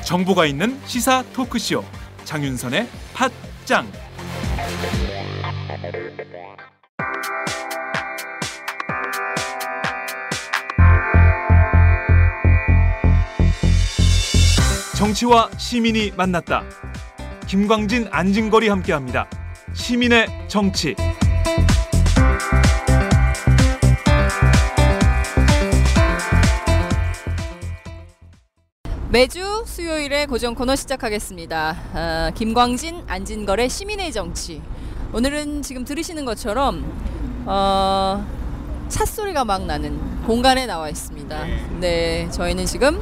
정보가 있는 시사 토크쇼 장윤선의 팟짱. 정치와 시민이 만났다. 김광진, 안진걸이 함께합니다. 시민의 정치. 매주 수요일에 고정 코너 시작하겠습니다. 김광진, 안진걸의 시민의 정치. 오늘은 지금 들으시는 것처럼 찻소리가 막 나는 공간에 나와 있습니다. 네, 저희는 지금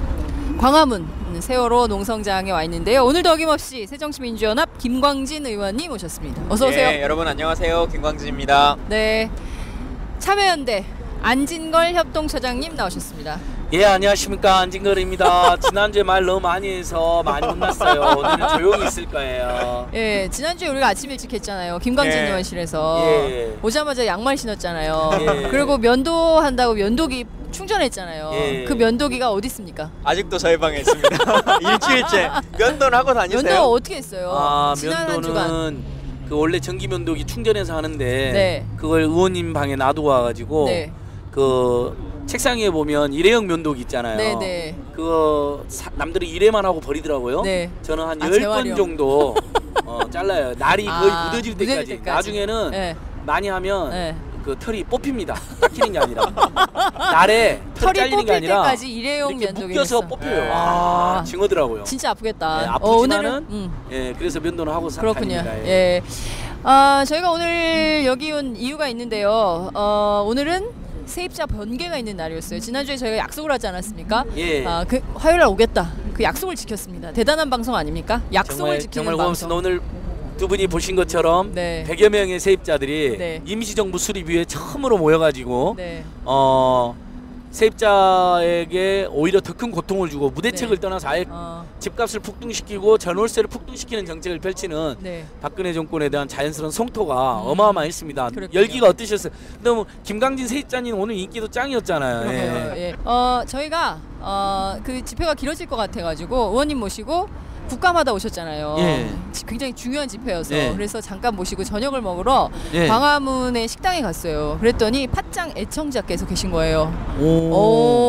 광화문 세월호 농성장에 와 있는데요. 오늘도 어김없이 새정치민주연합 김광진 의원님 오셨습니다. 어서 오세요. 네, 여러분 안녕하세요. 김광진입니다. 네, 참여연대 안진걸 협동처장님 나오셨습니다. 예, 안녕하십니까, 안진걸입니다. 지난주에 말 너무 많이 해서 많이 혼났어요. 오늘은 조용히 있을 거예요. 예, 지난주에 우리가 아침 일찍 했잖아요. 김광진 예. 의원실에서. 예. 오자마자 양말 신었잖아요. 예. 그리고 면도한다고 면도기 충전했잖아요. 예. 그 면도기가 어디 있습니까? 아직도 저희 방에 있습니다. 일주일째 면도는 하고 다니세요? 면도 어떻게 했어요? 아, 지난 한 주간. 면도는 그 원래 전기 면도기 충전해서 하는데 네. 그걸 의원님 방에 놔두고 와가지고 네. 그 책상에 보면 일회용 면도기 있잖아요. 네네. 그거 남들이 일회만 하고 버리더라고요. 네. 저는 한 아, 10번 재활용. 정도 잘라요. 날이 거의 묻어질 때까지. 묻어질 때까지. 나중에는 네. 많이 하면 네. 그 털이 뽑힙니다. 깎이는 게 아니라 날에 털 털이 잘리는 게 뽑힐 아니라 때까지 일회용 이렇게 면도기 묶여서 했어. 뽑혀요. 아. 징하더라고요. 진짜 아프겠다. 네, 아프지만은 오늘은 예, 그래서 면도는 하고 그렇군요. 다닙니다. 예. 저희가 오늘 여기 온 이유가 있는데요. 오늘은 세입자 번개가 있는 날이었어요. 지난주에 저희가 약속을 하지 않았습니까? 예. 그 화요일 날 오겠다. 그 약속을 지켰습니다. 대단한 방송 아닙니까? 약속을 지키는 정말 방송. 고맙습니다. 오늘 두 분이 보신 것처럼 네. 100여 명의 세입자들이 네. 임시정부 수립위에 처음으로 모여가지고 네. 세입자에게 오히려 더 큰 고통을 주고 무대책을 네. 떠나서 아예 집값을 폭등시키고 전월세를 폭등시키는 정책을 펼치는 네. 박근혜 정권에 대한 자연스러운 성토가 어마어마했습니다. 그렇군요. 열기가 어떠셨어요? 너무 김광진 세입자님 오늘 인기도 짱이었잖아요. 그러게요. 예. 저희가 그 집회가 길어질 것 같아가지고 의원님 모시고 국감하다 오셨잖아요. 예. 굉장히 중요한 집회여서 예. 그래서 잠깐 모시고 저녁을 먹으러 예. 광화문의 식당에 갔어요. 그랬더니 팟짱 애청자께서 계신 거예요.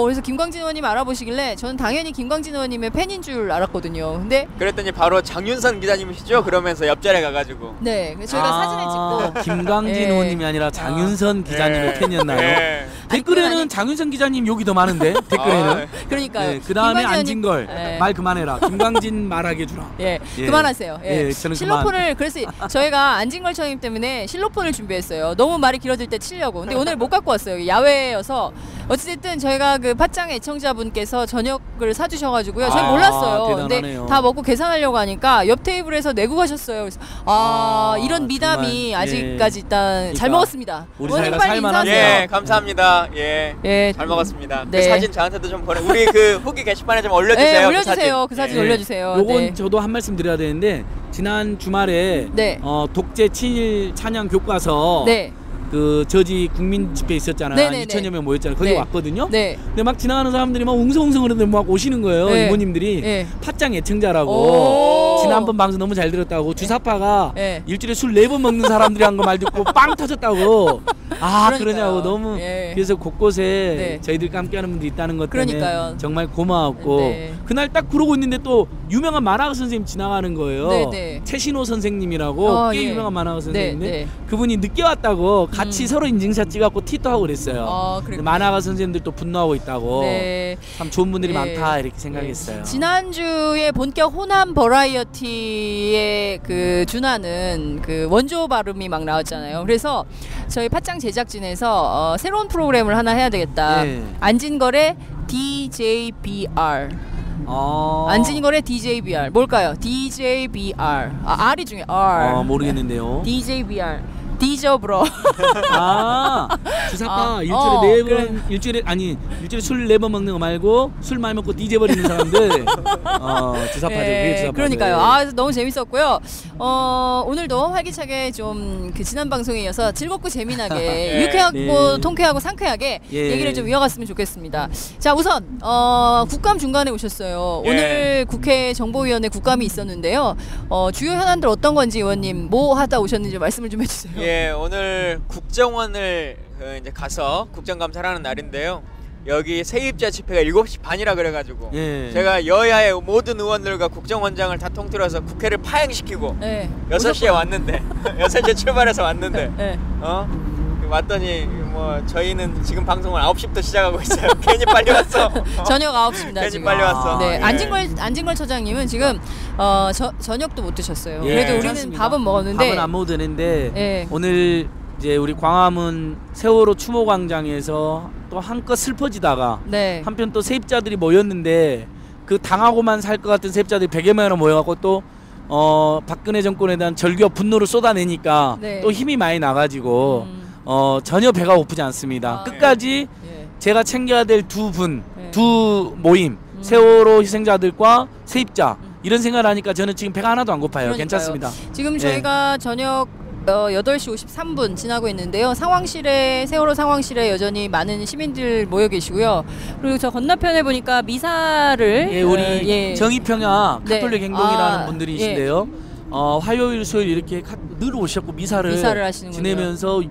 그래서 김광진 의원님 알아보시길래 저는 당연히 김광진 의원님의 팬인 줄 알았거든요. 근데 그랬더니 바로 장윤선 기자님이시죠? 그러면서 옆자리에 가가지고 네, 그래서 저희가 사진을 찍고 김광진 예. 의원님이 아니라 장윤선 기자님의 팬이었나요? 네. 댓글에는 아니, 장윤선 기자님 욕이 더 많은데 댓글에는. 그러니까요. 네, 그 다음에 김광진 안진걸 의원님- 예. 말 그만해라. 김광진 말하게 주라. 예, 예. 그만하세요. 예. 예, 저는 실로폰을 그래서 저희가 안진걸 처님 때문에 실로폰을 준비했어요. 너무 말이 길어질 때 치려고. 근데 오늘 못 갖고 왔어요. 야외여서 어찌됐든 저희가 그 팟짱 애청자분께서 저녁을 사주셔가지고요. 저희 몰랐어요. 대단하네요. 근데 다 먹고 계산하려고 하니까 옆 테이블에서 내고 가셨어요. 그래서 이런 미담이 정말, 아직까지 일단 잘 먹었습니다. 우리 의원님 사이가 빨리 살만하네요. 인사하세요. 예, 감사합니다. 예. 예. 잘 먹었습니다. 네. 그 사진 저한테도 좀 보내. 우리 그 후기 게시판에 좀 올려주세요. 네, 그 올려주세요. 그 사진 예. 올려주세요. 요건 네. 저도 한 말씀 드려야 되는데 지난 주말에 네. 독재 친일 찬양 교과서 네. 그 저지 국민 집회 있었잖아요. 네네네. 2천여 명 모였잖아요. 거기 네. 왔거든요. 네. 근데 막 지나가는 사람들이 막 웅성웅성 그러는데 막 오시는 거예요. 네. 이모님들이 네. 팟짱 애청자라고. 오. 지난번 방송 너무 잘 들었다고. 주사파가 네. 일주일에 술 4번 먹는 사람들이 한 거 말 듣고 빵 터졌다고. 아, 그러니까요. 그러냐고 너무. 예. 그래서 곳곳에 네. 저희들과 함께하는 분들이 있다는 것 때문에 그러니까요. 정말 고마웠고 네. 그날 딱 그러고 있는데 또 유명한 만화가 선생님 지나가는 거예요. 네, 네. 최신호 선생님이라고 꽤 예. 유명한 만화가 선생님인데 네, 네. 그분이 늦게 왔다고 같이 서로 인증샷 찍었고 티도 하고 그랬어요. 근데 만화가 선생님들도 분노하고 있다고. 네. 참 좋은 분들이 네. 많다 이렇게 생각했어요. 지난주에 본격 호남 버라이어티에 그 준하는 그 원조 발음이 막 나왔잖아요. 그래서 저희 팟짱 제작진에서 새로운 프로그램을 하나 해야 되겠다. 네. 안진걸의 DJBR. 안진걸의 DJBR 뭘까요? DJBR. R이 중에 R. 모르겠는데요. DJBR. 뒤져불어. 아 주사파 일주일에 술 4번 먹는 거 말고 술 많이 먹고 뒤져버리는 사람들 주사파들. 그게 주사파들. 그러니까요. 너무 재밌었고요. 오늘도 활기차게 좀 그 지난 방송에 이어서 즐겁고 재미나게 유쾌하고 통쾌하고 상쾌하게 얘기를 좀 이어갔으면 좋겠습니다. 자, 우선 국감 중간에 오셨어요. 오늘 국회 정보위원회 국감이 있었는데요. 주요 현안들 어떤 건지 의원님 뭐 하다 오셨는지 말씀을 좀 해주세요. 예, 오늘 국정원을 이제 가서 국정감사를 하는 날인데요. 여기 세입자 집회가 7시 반이라 그래가지고 제가 여야의 모든 의원들과 국정원장을 다 통틀어서 국회를 파행시키고 6시에 왔는데 6시에 출발해서 왔는데 왔더니 뭐 저희는 지금 방송을 9시부터 시작하고 있어요. 괜히 빨리 왔어. 저녁 9시입니다. 괜히 지금. 빨리 왔어. 네, 안진걸 처장님은 지금 저녁도 못 드셨어요. 그래도 우리는 괜찮습니다. 밥은 먹었는데 밥은 안 먹어도 되는데 오늘 이제 우리 광화문 세월호 추모광장에서 또 한껏 슬퍼지다가 한편 또 세입자들이 모였는데 그 당하고만 살 것 같은 세입자들이 100여 명이나 모여갖고 또 박근혜 정권에 대한 절규와 분노를 쏟아내니까 또 힘이 많이 나가지고 전혀 배가 고프지 않습니다. 끝까지 제가 챙겨야 될 두 모임 세월호 희생자들과 세입자 이런 생각을 하니까 저는 지금 배가 하나도 안 고파요. 그러니까요. 괜찮습니다. 지금 저희가 저녁 8시 53분 지나고 있는데요. 세월호 상황실에 여전히 많은 시민들 모여 계시고요. 그리고 저 건너편에 보니까 미사를 우리 정의평야 가톨릭 행동이라는 분들이신데요. 화요일 수요일 이렇게 늘 오셨고 미사를 지내면서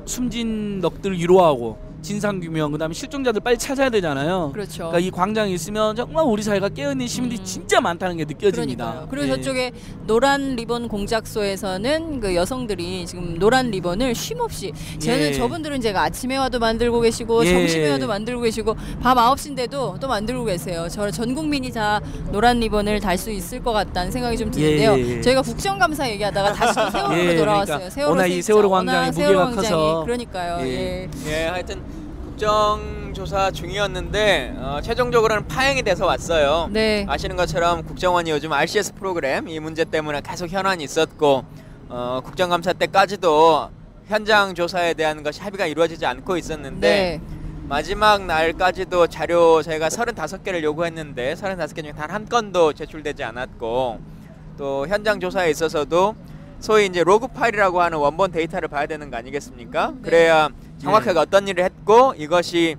숨진 넋들 위로하고 진상규명 그다음에 실종자들 빨리 찾아야 되잖아요. 그렇죠. 그러니까 이 광장에 있으면 정말 우리 사회가 깨어있는 시민들이 진짜 많다는 게 느껴집니다. 그러니까요. 그리고 저쪽에 노란 리본 공작소에서는 그 여성들이 지금 노란 리본을 쉼없이 저는 저분들은 제가 아침에 와도 만들고 계시고 점심에 와도 만들고 계시고 밤 9시인데도 또 만들고 계세요. 전 국민이 다 노란 리본을 달 수 있을 것 같다는 생각이 좀 드는데요. 저희가 국정감사 얘기하다가 다시 또 세월호로 돌아왔어요. 그러니까 워낙 이 세월호 광장이 무게가 커서 그러니까요. 하여튼 국정조사 중이었는데 최종적으로는 파행이 돼서 왔어요. 아시는 것처럼 국정원이 요즘 RCS 프로그램 이 문제 때문에 계속 현안이 있었고 국정감사 때까지도 현장 조사에 대한 것이 합의가 이루어지지 않고 있었는데 마지막 날까지도 자료 저희가 35개를 요구했는데 35개 중에 단 한 건도 제출되지 않았고 또 현장 조사에 있어서도 소위 이제 로그 파일이라고 하는 원본 데이터를 봐야 되는 거 아니겠습니까? 그래야 정확하게 어떤 일을 했고 이것이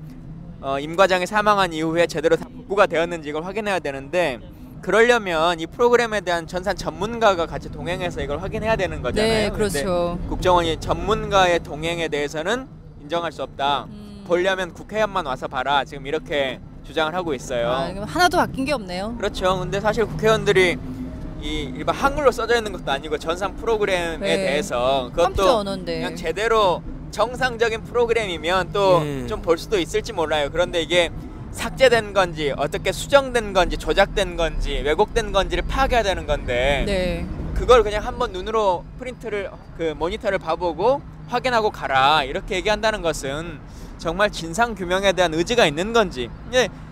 임 과장이 사망한 이후에 제대로 다 복구가 되었는지 이걸 확인해야 되는데 그러려면 이 프로그램에 대한 전산 전문가가 같이 동행해서 이걸 확인해야 되는 거잖아요. 그렇죠. 국정원이 전문가의 동행에 대해서는 인정할 수 없다. 보려면 국회의원만 와서 봐라. 지금 이렇게 주장을 하고 있어요. 하나도 바뀐 게 없네요. 그렇죠. 근데 사실 국회의원들이 이 일반 한글로 써져 있는 것도 아니고 전산 프로그램에 대해서 그것도 그냥 제대로 정상적인 프로그램이면 또 좀 볼 수도 있을지 몰라요. 그런데 이게 삭제된 건지 어떻게 수정된 건지 조작된 건지 왜곡된 건지를 파악해야 되는 건데 그걸 그냥 한번 눈으로 모니터를 봐보고 확인하고 가라 이렇게 얘기한다는 것은 정말 진상규명에 대한 의지가 있는 건지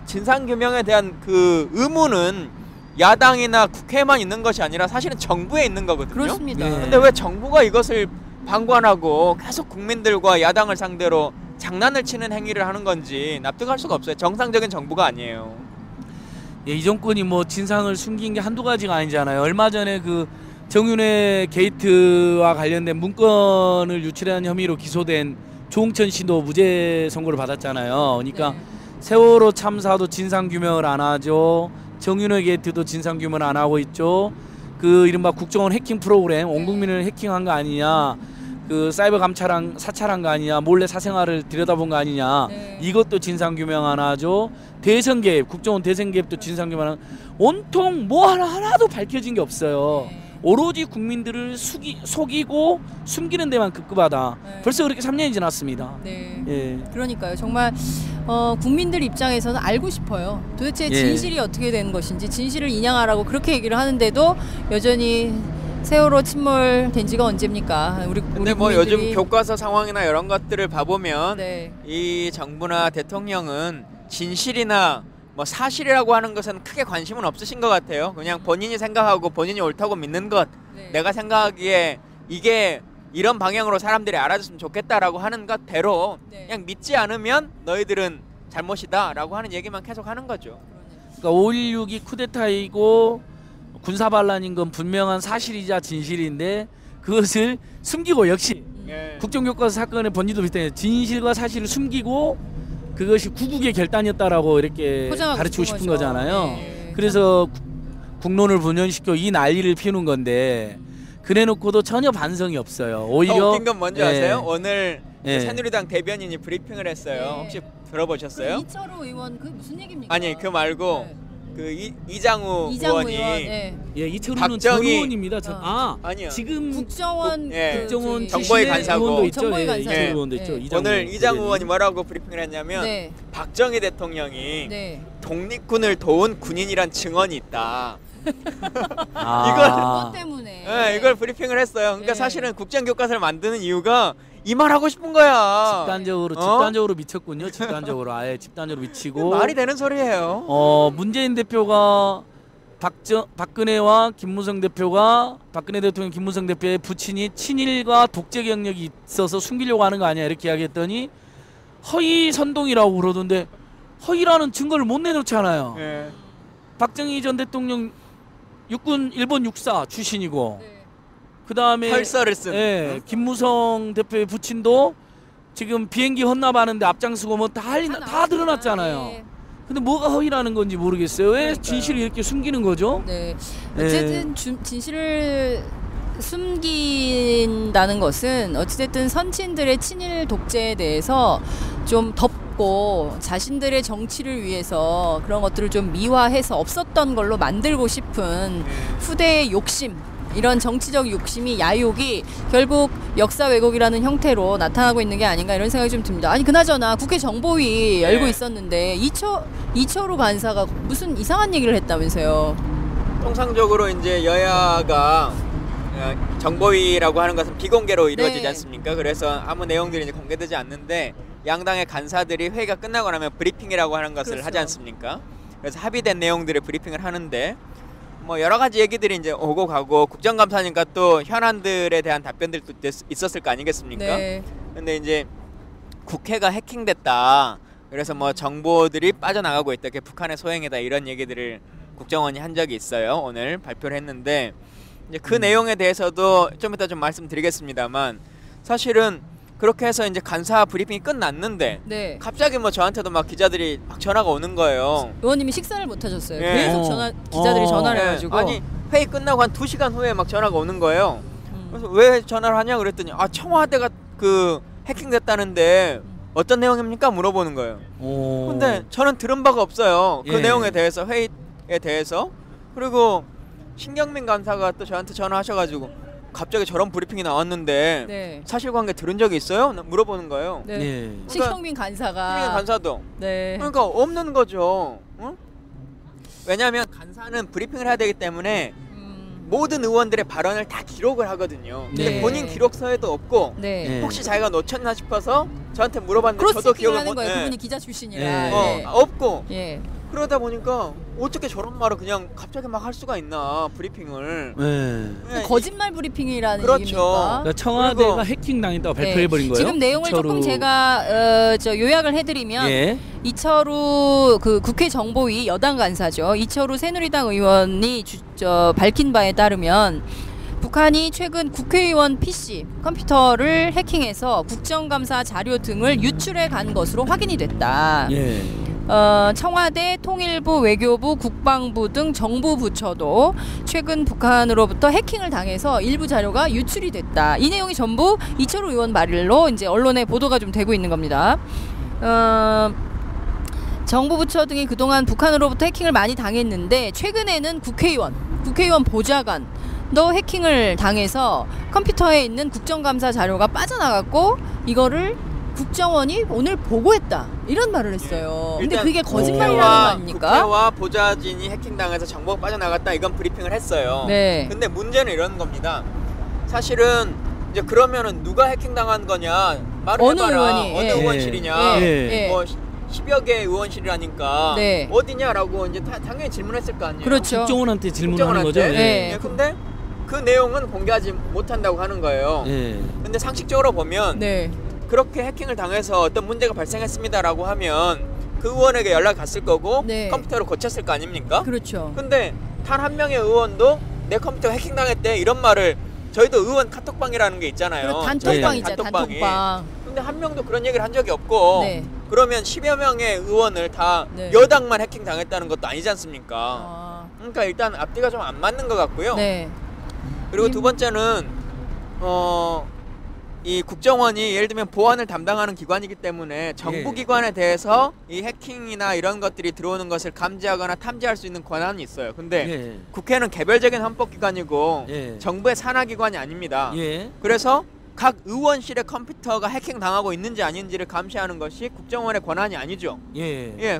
진상규명에 대한 그 의무는 야당이나 국회에만 있는 것이 아니라 사실은 정부에 있는 거거든요. 그렇습니다. 근데 왜 정부가 이것을 방관하고 계속 국민들과 야당을 상대로 장난을 치는 행위를 하는 건지 납득할 수가 없어요. 정상적인 정부가 아니에요. 이 정권이 뭐 진상을 숨긴 게 한두 가지가 아니잖아요. 얼마 전에 그 정윤회 게이트와 관련된 문건을 유출한 혐의로 기소된 조홍천 씨도 무죄 선고를 받았잖아요. 그러니까 세월호 참사도 진상규명을 안 하죠. 정윤회 게이트도 진상규명을 안 하고 있죠. 그 이른바 국정원 해킹 프로그램 온 국민을 해킹한 거 아니냐, 그 사이버 감찰한 사찰한 거 아니냐, 몰래 사생활을 들여다본 거 아니냐, 이것도 진상규명 안 하죠. 대선 개입, 국정원 대선 개입도 진상규명 안 하고 온통 뭐 하나도 밝혀진 게 없어요. 오로지 국민들을 속이고 숨기는 데만 급급하다. 벌써 그렇게 3년이 지났습니다. 그러니까요. 정말 국민들 입장에서는 알고 싶어요. 도대체 진실이 어떻게 된 것인지 진실을 인양하라고 그렇게 얘기를 하는데도 여전히 세월호 침몰된 지가 언제입니까? 근데 뭐 요즘 교과서 상황이나 이런 것들을 봐보면 이 정부나 대통령은 진실이나 뭐 사실이라고 하는 것은 크게 관심은 없으신 것 같아요. 그냥 본인이 생각하고 본인이 옳다고 믿는 것, 내가 생각하기에 이게 이런 방향으로 사람들이 알아줬으면 좋겠다라고 하는 것대로 네. 그냥 믿지 않으면 너희들은 잘못이다라고 하는 얘기만 계속 하는 거죠. 그러니까 5.16이 쿠데타이고 군사반란인 건 분명한 사실이자 진실인데 그것을 숨기고 역시 예. 국정교과서 사건의 번지도 비슷해요. 진실과 사실을 숨기고 그것이 구국의 결단이었다라고 이렇게 가르치고 싶은 거잖아요. 네. 그래서 국론을 분열시켜 이 난리를 피우는 건데 그래놓고도 전혀 반성이 없어요. 오히려 웃긴 건 뭔지 아세요? 오늘 예. 새누리당 대변인이 브리핑을 했어요. 네. 혹시 들어보셨어요? 그 이철호 의원 그 무슨 얘기입니까? 아니 그 말고 네. 그 이장우 의원이 의원, 네. 예, 이철우는 전 박정희- 의원입니다. 아니요. 지금 국정원 예. 국정원 정보위 출신의 간사고. 의원도 있죠. 정보위 예, 간사고. 이철우 의원도 있죠. 네. 이장우 오늘 이장우 대변인. 의원이 뭐라고 브리핑을 했냐면 네. 박정희 대통령이 네. 독립군을 도운 군인이란 증언이 있다. 그것 때문에. 네, 이걸 브리핑을 했어요. 그러니까 네. 사실은 국정교과서를 만드는 이유가 이 말 하고 싶은 거야. 집단적으로 미쳤군요. 집단적으로 아예 집단적으로 미치고 말이 되는 소리예요. 문재인 대표가 박근혜와 김무성 대표가 박근혜 대통령 김무성 대표의 부친이 친일과 독재 경력이 있어서 숨기려고 하는 거 아니야 이렇게 이야기했더니 허위 선동이라고 그러던데 허위라는 증거를 못 내놓잖아요. 예. 박정희 전 대통령 일본 육사 출신이고 네. 그 다음에 혈서를 쓴. 예, 김무성 대표의 부친도 지금 비행기 헌납하는데 앞장서고 뭐 다 드러났잖아요. 네. 근데 뭐가 허위라는 건지 모르겠어요. 왜 그러니까요. 진실을 이렇게 숨기는 거죠? 네. 어쨌든 진실을 숨긴다는 것은 어찌됐든 선친들의 친일 독재에 대해서 좀 덮고 자신들의 정치를 위해서 그런 것들을 좀 미화해서 없었던 걸로 만들고 싶은 후대의 욕심, 이런 정치적 욕심이 야욕이 결국 역사 왜곡이라는 형태로 나타나고 있는 게 아닌가 이런 생각이 좀 듭니다. 아니 그나저나 국회 정보위 열고 있었는데 이철우 간사가 무슨 이상한 얘기를 했다면서요. 통상적으로 이제 여야가 정보위라고 하는 것은 비공개로 이루어지지 네. 않습니까? 그래서 아무 내용들이 이제 공개되지 않는데 양당의 간사들이 회의가 끝나고 나면 브리핑이라고 하는 것을 그렇죠. 하지 않습니까? 그래서 합의된 내용들을 브리핑을 하는데 뭐 여러 가지 얘기들이 이제 오고 가고 국정감사니까 또 현안들에 대한 답변들도 있었을 거 아니겠습니까? 네. 근데 이제 국회가 해킹됐다. 그래서 뭐 정보들이 빠져나가고 있다. 그게 북한의 소행이다. 이런 얘기들을 국정원이 한 적이 있어요. 오늘 발표를 했는데 이제 그 내용에 대해서도 좀 이따 좀 말씀드리겠습니다만 사실은 그렇게 해서 이제 간사 브리핑이 끝났는데 네. 갑자기 뭐 저한테도 막 기자들이 막 전화가 오는 거예요. 의원님이 식사를 못 하셨어요. 예. 계속 기자들이 전화를 네. 해가지고. 아니 회의 끝나고 한 2시간 후에 막 전화가 오는 거예요. 음. 그래서 왜 전화를 하냐 그랬더니 청와대가 그 해킹됐다는데 어떤 내용입니까? 물어보는 거예요. 근데 저는 들은 바가 없어요. 그 예. 내용에 대해서 회의에 대해서. 그리고 신경민 간사가 또 저한테 전화하셔가지고 갑자기 저런 브리핑이 나왔는데 네. 사실관계 들은 적이 있어요? 물어보는 거예요. 네. 예. 신경민 간사가. 신경민 간사도. 네. 그러니까 없는 거죠. 응? 왜냐하면 간사는 브리핑을 해야 되기 때문에 모든 의원들의 발언을 다 기록을 하거든요. 근데 네. 본인 기록서에도 없고 네. 네. 혹시 자기가 놓쳤나 싶어서 저한테 물어봤는데 크로스 저도 체킹을 기억을 하는 못. 거예요. 예. 그분이 기자 출신이라. 예. 예. 없고 예. 그러다 보니까 어떻게 저런 말을 그냥 갑자기 막 할 수가 있나 브리핑을. 네. 예, 거짓말 브리핑이라는 그렇죠. 얘기입니까? 그러니까 청와대가 그리고- 해킹 당했다고 네. 발표해버린 거예요? 지금 내용을 이철우- 조금 제가 요약을 해드리면 예. 이철우 그 국회 정보위 여당 간사죠. 이철우 새누리당 의원이 밝힌 바에 따르면 북한이 최근 국회의원 PC 컴퓨터를 해킹해서 국정감사 자료 등을 유출해 간 것으로 확인이 됐다. 예. 청와대, 통일부, 외교부, 국방부 등 정부 부처도 최근 북한으로부터 해킹을 당해서 일부 자료가 유출이 됐다. 이 내용이 전부 이철우 의원 말로 이제 언론에 보도가 좀 되고 있는 겁니다. 정부 부처 등이 그동안 북한으로부터 해킹을 많이 당했는데 최근에는 국회의원 보좌관도 해킹을 당해서 컴퓨터에 있는 국정감사 자료가 빠져나갔고 이거를 국정원이 오늘 보고했다 이런 말을 했어요. 근데 일단 그게 거짓말이라는 거 아닙니까? 국회와 보좌진이 해킹당해서 정보가 빠져나갔다 이건 브리핑을 했어요. 네. 근데 문제는 이런 겁니다. 사실은 이제 그러면은 누가 해킹당한 거냐 말을 어느 해봐라. 의원이, 어느 예. 의원실이냐. 예. 뭐 10여 개의 의원실이라니까 어디냐라고 이제 당연히 질문했을 거 아니에요. 그렇죠. 국정원한테 질문하는 거죠. 국정원한테. 예. 근데 그 내용은 공개하지 못한다고 하는 거예요. 예. 근데 상식적으로 보면 네. 그렇게 해킹을 당해서 어떤 문제가 발생했습니다라고 하면 그 의원에게 연락 갔을 거고 네. 컴퓨터로 고쳤을 거 아닙니까? 그렇죠. 근데 단 한 명의 의원도 내 컴퓨터 해킹 당했대 이런 말을 저희도 의원 카톡방이라는 게 있잖아요. 그리고 단톡방 있잖아요. 단톡방이. 단톡방. 근데 한 명도 그런 얘기를 한 적이 없고 네. 그러면 10여 명의 의원을 다 네. 여당만 해킹 당했다는 것도 아니지 않습니까? 아. 그러니까 일단 앞뒤가 좀 안 맞는 것 같고요. 네. 그리고 두 번째는 이 국정원이 예를 들면 보안을 담당하는 기관이기 때문에 정부기관에 대해서 이 해킹이나 이런 것들이 들어오는 것을 감지하거나 탐지할 수 있는 권한이 있어요. 근데 국회는 개별적인 헌법기관이고 정부의 산하기관이 아닙니다. 그래서 각 의원실의 컴퓨터가 해킹 당하고 있는지 아닌지를 감시하는 것이 국정원의 권한이 아니죠.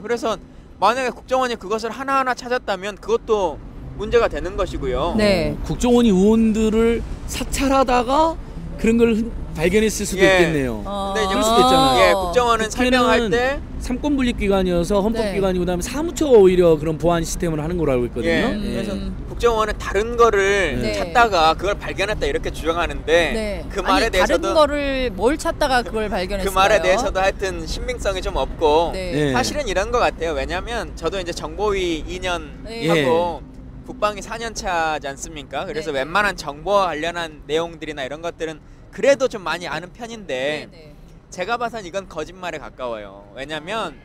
그래서 만약에 국정원이 그것을 하나하나 찾았다면 그것도 문제가 되는 것이고요. 네. 국정원이 의원들을 사찰하다가 그런 걸 발견했을 수도 있겠네요. 근데 이제 그럴 수도 있잖아요. 국정원은 설명할 때 삼권 분립기관이어서 헌법기관이고 그다음에 사무처가 오히려 그런 보안 시스템을 하는 걸로 알고 있거든요. 그래서 국정원은 다른 거를 찾다가 그걸 발견했다 이렇게 주장하는데 그 말에 대해서도 다른 거를 뭘 찾다가 그걸 발견했어요. 그 말에 대해서도 하여튼 신빙성이 좀 없고 사실은 이런 것 같아요. 왜냐하면 저도 이제 정보위 2년 하고 국방이 4년 차지 않습니까? 그래서 웬만한 정보와 관련한 내용들이나 이런 것들은 그래도 좀 많이 아는 편인데 제가 봐선 이건 거짓말에 가까워요. 왜냐면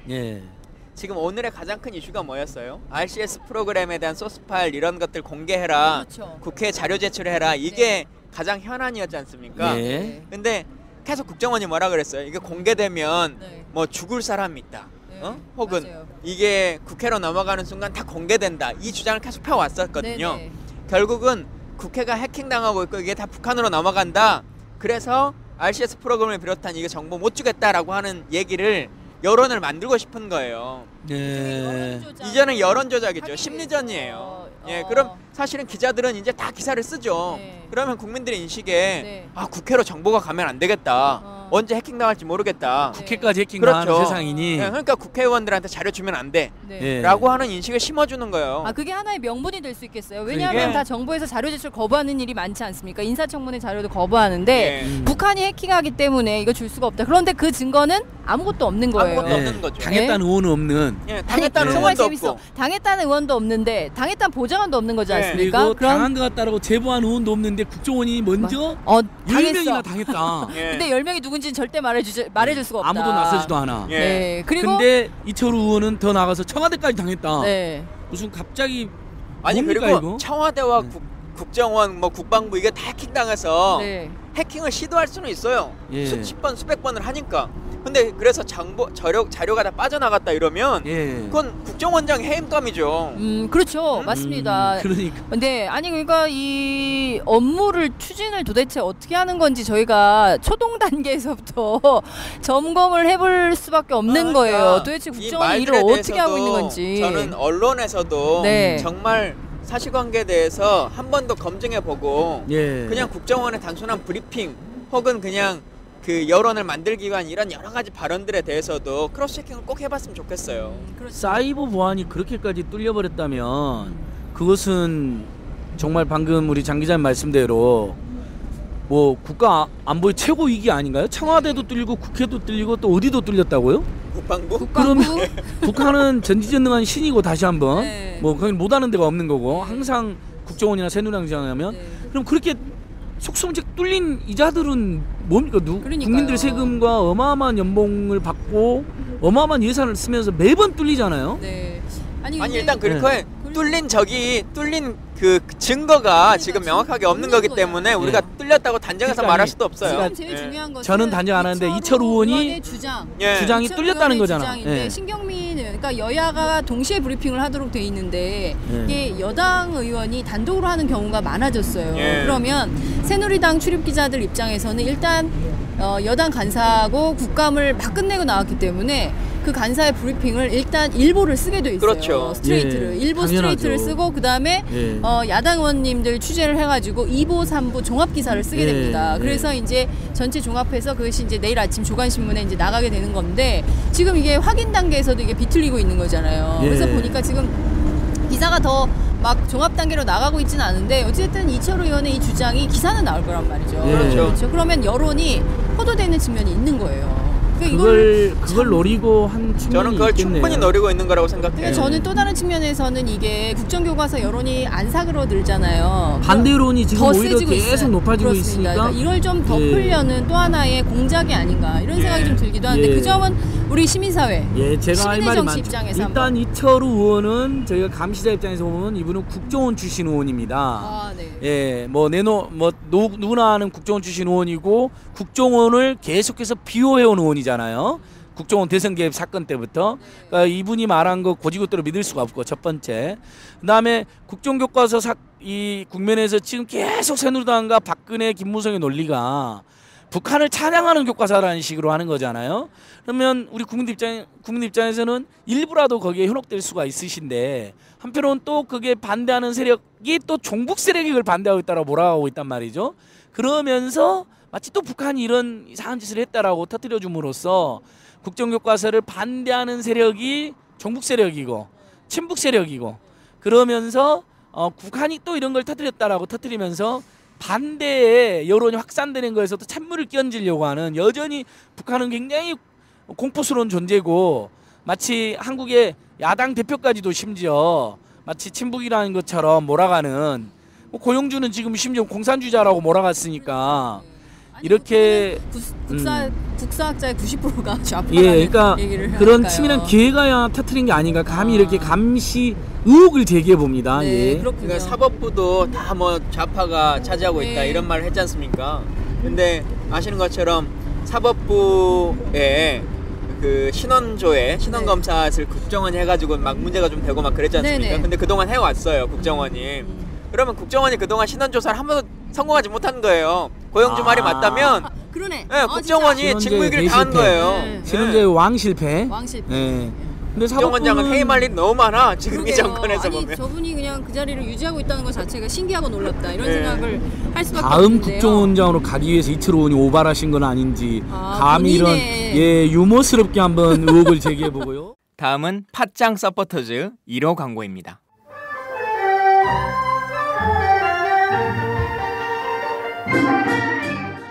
지금 오늘의 가장 큰 이슈가 뭐였어요? RCS 프로그램에 대한 소스 파일 이런 것들 공개해라. 국회에 자료 제출해라. 이게 가장 현안이었지 않습니까? 근데 계속 국정원이 뭐라 그랬어요? 이게 공개되면 뭐 죽을 사람이 있다. 혹은 이게 국회로 넘어가는 순간 다 공개된다. 이 주장을 계속 펴왔었거든요. 결국은 국회가 해킹당하고 있고 이게 다 북한으로 넘어간다. 그래서 RCS 프로그램을 비롯한 이게 정보 못 주겠다라고 하는 얘기를 여론을 만들고 싶은 거예요. 이제는 여론 조작이죠. 심리전이에요. 그럼 사실은 기자들은 이제 다 기사를 쓰죠. 그러면 국민들의 인식에 아 국회로 정보가 가면 안 되겠다. 언제 해킹당할지 모르겠다. 국회까지 해킹당하는 세상이니. 그러니까 국회의원들한테 자료 주면 안 돼. 라고 하는 인식을 심어주는 거예요. 아 그게 하나의 명분이 될 수 있겠어요. 왜냐하면 다 정부에서 자료 제출 거부하는 일이 많지 않습니까? 인사청문회 자료도 거부하는데 북한이 해킹하기 때문에 이거 줄 수가 없다. 그런데 그 증거는 아무것도 없는 거예요. 아무것도 없는 거죠. 당했다는 의원은 없는. 당했다는 의원도 없고. 당했다는 의원도 없는데 당했다는 보장관도 없는 거지 않습니까? 그리고 당한 것 같다라고 제보한 의원도 없는데 국정원이 먼저 10명이나 당했다. 근데 10명이 누군지는 절대 말해줄 수가 없다. 아무도 나서지도 않아. 그리고 근데 이철우 의원은 더 나가서 청와대까지 당했다. 무슨 갑자기 아니 뭡니까, 그리고 이거? 청와대와 국정원 뭐 국방부 이게 다 해킹당해서 해킹을 시도할 수는 있어요. 수십 번 수백 번을 하니까. 근데 그래서 자료가 다 빠져나갔다 이러면 그건 국정원장 해임감이죠. 그렇죠. 맞습니다. 그러니까. 근데 아니 그러니까 이 업무를 추진을 도대체 어떻게 하는 건지 저희가 초동 단계에서부터 점검을 해볼 수밖에 없는 거예요. 도대체 국정원이 일을 어떻게 하고 있는 건지. 저는 언론에서도 정말 사실관계에 대해서 한 번 더 검증해보고 그냥 국정원의 단순한 브리핑 혹은 그냥 그 여론을 만들기 위한 이런 여러 가지 발언들에 대해서도 크로스 체킹을 꼭 해봤으면 좋겠어요. 사이버 보안이 그렇게까지 뚫려버렸다면 그것은 정말 방금 우리 장 기자님 말씀대로 뭐 국가 안보의 최고 위기 아닌가요? 청와대도 뚫리고 국회도 뚫리고 또 어디도 뚫렸다고요? 국방부? 그러면 북한은 전지전능한 신이고 다시 한번 뭐 거기 못하는 데가 없는 거고 항상 국정원이나 새누리당장 하면 그럼 그렇게 속수무책 뚫린 이자들은 뭡니까? 국민들의 세금과 어마어마한 연봉을 받고 어마어마한 예산을 쓰면서 매번 뚫리잖아요. 아니 일단 그렇게 뚫린 그 증거가 지금 명확하게 없는 거기 때문에 우리가 뚫렸다고 단정해서 말할 수도 없어요. 제일 중요한 것은 저는 단정 안 하는데 이철우 의원이 주장이 뚫렸다는 거잖아. 신경민은 그러니까 여야가 동시에 브리핑을 하도록 돼 있는데 이게 여당 의원이 단독으로 하는 경우가 많아졌어요. 그러면 새누리당 출입 기자들 입장에서는 일단 여당 간사하고 국감을 막 끝내고 나왔기 때문에 그 간사의 브리핑을 일단 일보를 쓰게 돼 있어요. 그렇죠. 스트레이트를 일보 스트레이트를 쓰고 그 다음에 야당 의원님들 취재를 해가지고 2보, 3보 종합 기사를 쓰게 됩니다. 그래서 이제 전체 종합해서 그것이 이제 내일 아침 조간신문에 이제 나가게 되는 건데 지금 이게 확인 단계에서도 이게 비틀리고 있는 거잖아요. 그래서 보니까 지금 기사가 더 막 종합 단계로 나가고 있지는 않은데 어쨌든 이철우 의원의 이 주장이 기사는 나올 거란 말이죠. 예. 그렇죠. 그러면 여론이 호도되는 측면이 있는 거예요. 그걸 노리고 한 측면이 저는 그걸 있겠네요. 충분히 노리고 있는 거라고 생각해요. 그러니까 저는 또 다른 측면에서는 이게 국정교과서 여론이 안 사그러들잖아요. 반대 여론이 지금 더 오히려 세지고 계속 있어요. 높아지고 그렇습니다. 있으니까 그러니까 이걸 좀 덮으려는 또 하나의 공작이 아닌가 이런 생각이 좀 들기도 하는데 그 점은 우리 시민사회, 제가 할 시민의 말이 정치 많죠. 입장에서 일단 한번. 이철우 의원은 저희가 감시자 입장에서 보면 이분은 국정원 출신 의원입니다. 아, 네. 누구나 아는 국정원 출신 의원이고 국정원을 계속해서 비호해온 의원이잖아요. 국정원 대선 개입 사건 때부터. 그러니까 이분이 말한 거 고지고대로 믿을 수가 없고 첫 번째. 그다음에 국정교과서 이 국면에서 지금 계속 새누리당과 박근혜, 김무성의 논리가 북한을 찬양하는 교과서라는 식으로 하는 거잖아요. 그러면 우리 국민 입장에서는 일부라도 거기에 현혹될 수가 있으신데 한편으로는 또 그게 반대하는 세력이 또 종북 세력이 그걸 반대하고 있다라고 몰아가고 있단 말이죠. 그러면서 마치 또 북한이 이런 이상한 짓을 했다라고 터뜨려 줌으로써 국정교과서를 반대하는 세력이 종북 세력이고 친북 세력이고 그러면서 북한이 또 이런 걸 터뜨렸다라고 터뜨리면서 반대의 여론이 확산되는 거에서도 찬물을 끼얹으려고 하는 여전히 북한은 굉장히 공포스러운 존재고 마치 한국의 야당 대표까지도 심지어 마치 친북이라는 것처럼 몰아가는 고용주는 지금 심지어 공산주의자라고 몰아갔으니까 이렇게 국사학자의 90%가 좌파라는 그러니까 얘기를 그런 하니까요. 치밀한 기회가 터트린 게 아닌가 감히 이렇게 감시 의혹을 제기해 봅니다. 네, 예. 그렇군요. 그러니까 사법부도 다 뭐 좌파가 차지하고 있다 이런 말을 했지 않습니까? 근데 아시는 것처럼 사법부에 그 신원검사를 국정원이 해가지고 막 문제가 좀 되고 막 그랬지 않습니까? 네네. 근데 그동안 해왔어요 국정원이. 그러면 국정원이 그동안 신원조사를 한 번도 성공하지 못한 거예요. 고영주 말이 맞다면 그러네. 네, 국정원이 직무유기를 당한 거예요. 신원제의 왕실패. 왕실패. 네. 근데 국정원장은 해임할 일이 너무 많아. 지금 이 정권에서 아니, 보면. 저분이 그냥 그 자리를 유지하고 있다는 것 자체가 신기하고 놀랍다. 이런 생각을 할 수밖에 다음 없는데요. 국정원장으로 가기 위해서 이철우 의원이 오발하신 건 아닌지 감히 이런 본인의... 유머스럽게 한번 의혹을 제기해 보고요. 다음은 팟짱 서포터즈 1호 광고입니다.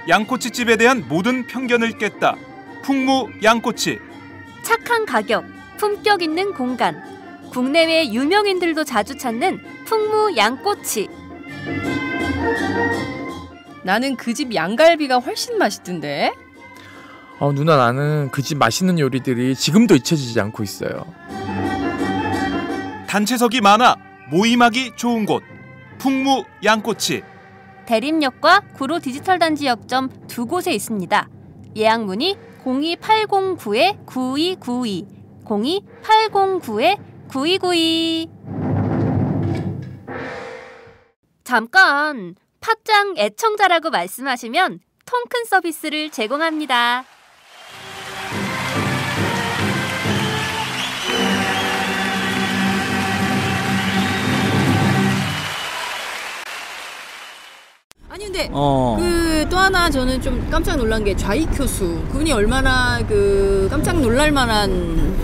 양꼬치집에 대한 모든 편견을 깼다. 풍무 양꼬치. 착한 가격, 품격 있는 공간. 국내외 유명인들도 자주 찾는 풍무 양꼬치. 나는 그 집 양갈비가 훨씬 맛있던데. 누나 나는 그 집 맛있는 요리들이 지금도 잊혀지지 않고 있어요. 단체석이 많아 모임하기 좋은 곳. 풍무 양꼬치. 대림역과 구로 디지털 단지 역점 두 곳에 있습니다. 예약 문의 02809-9292, 02809-9292. 잠깐, 팟짱 애청자라고 말씀하시면 통큰 서비스를 제공합니다. 아니 근데 그 또 하나 저는 좀 깜짝 놀란 게 좌익교수 그분이 얼마나 그 깜짝 놀랄 만한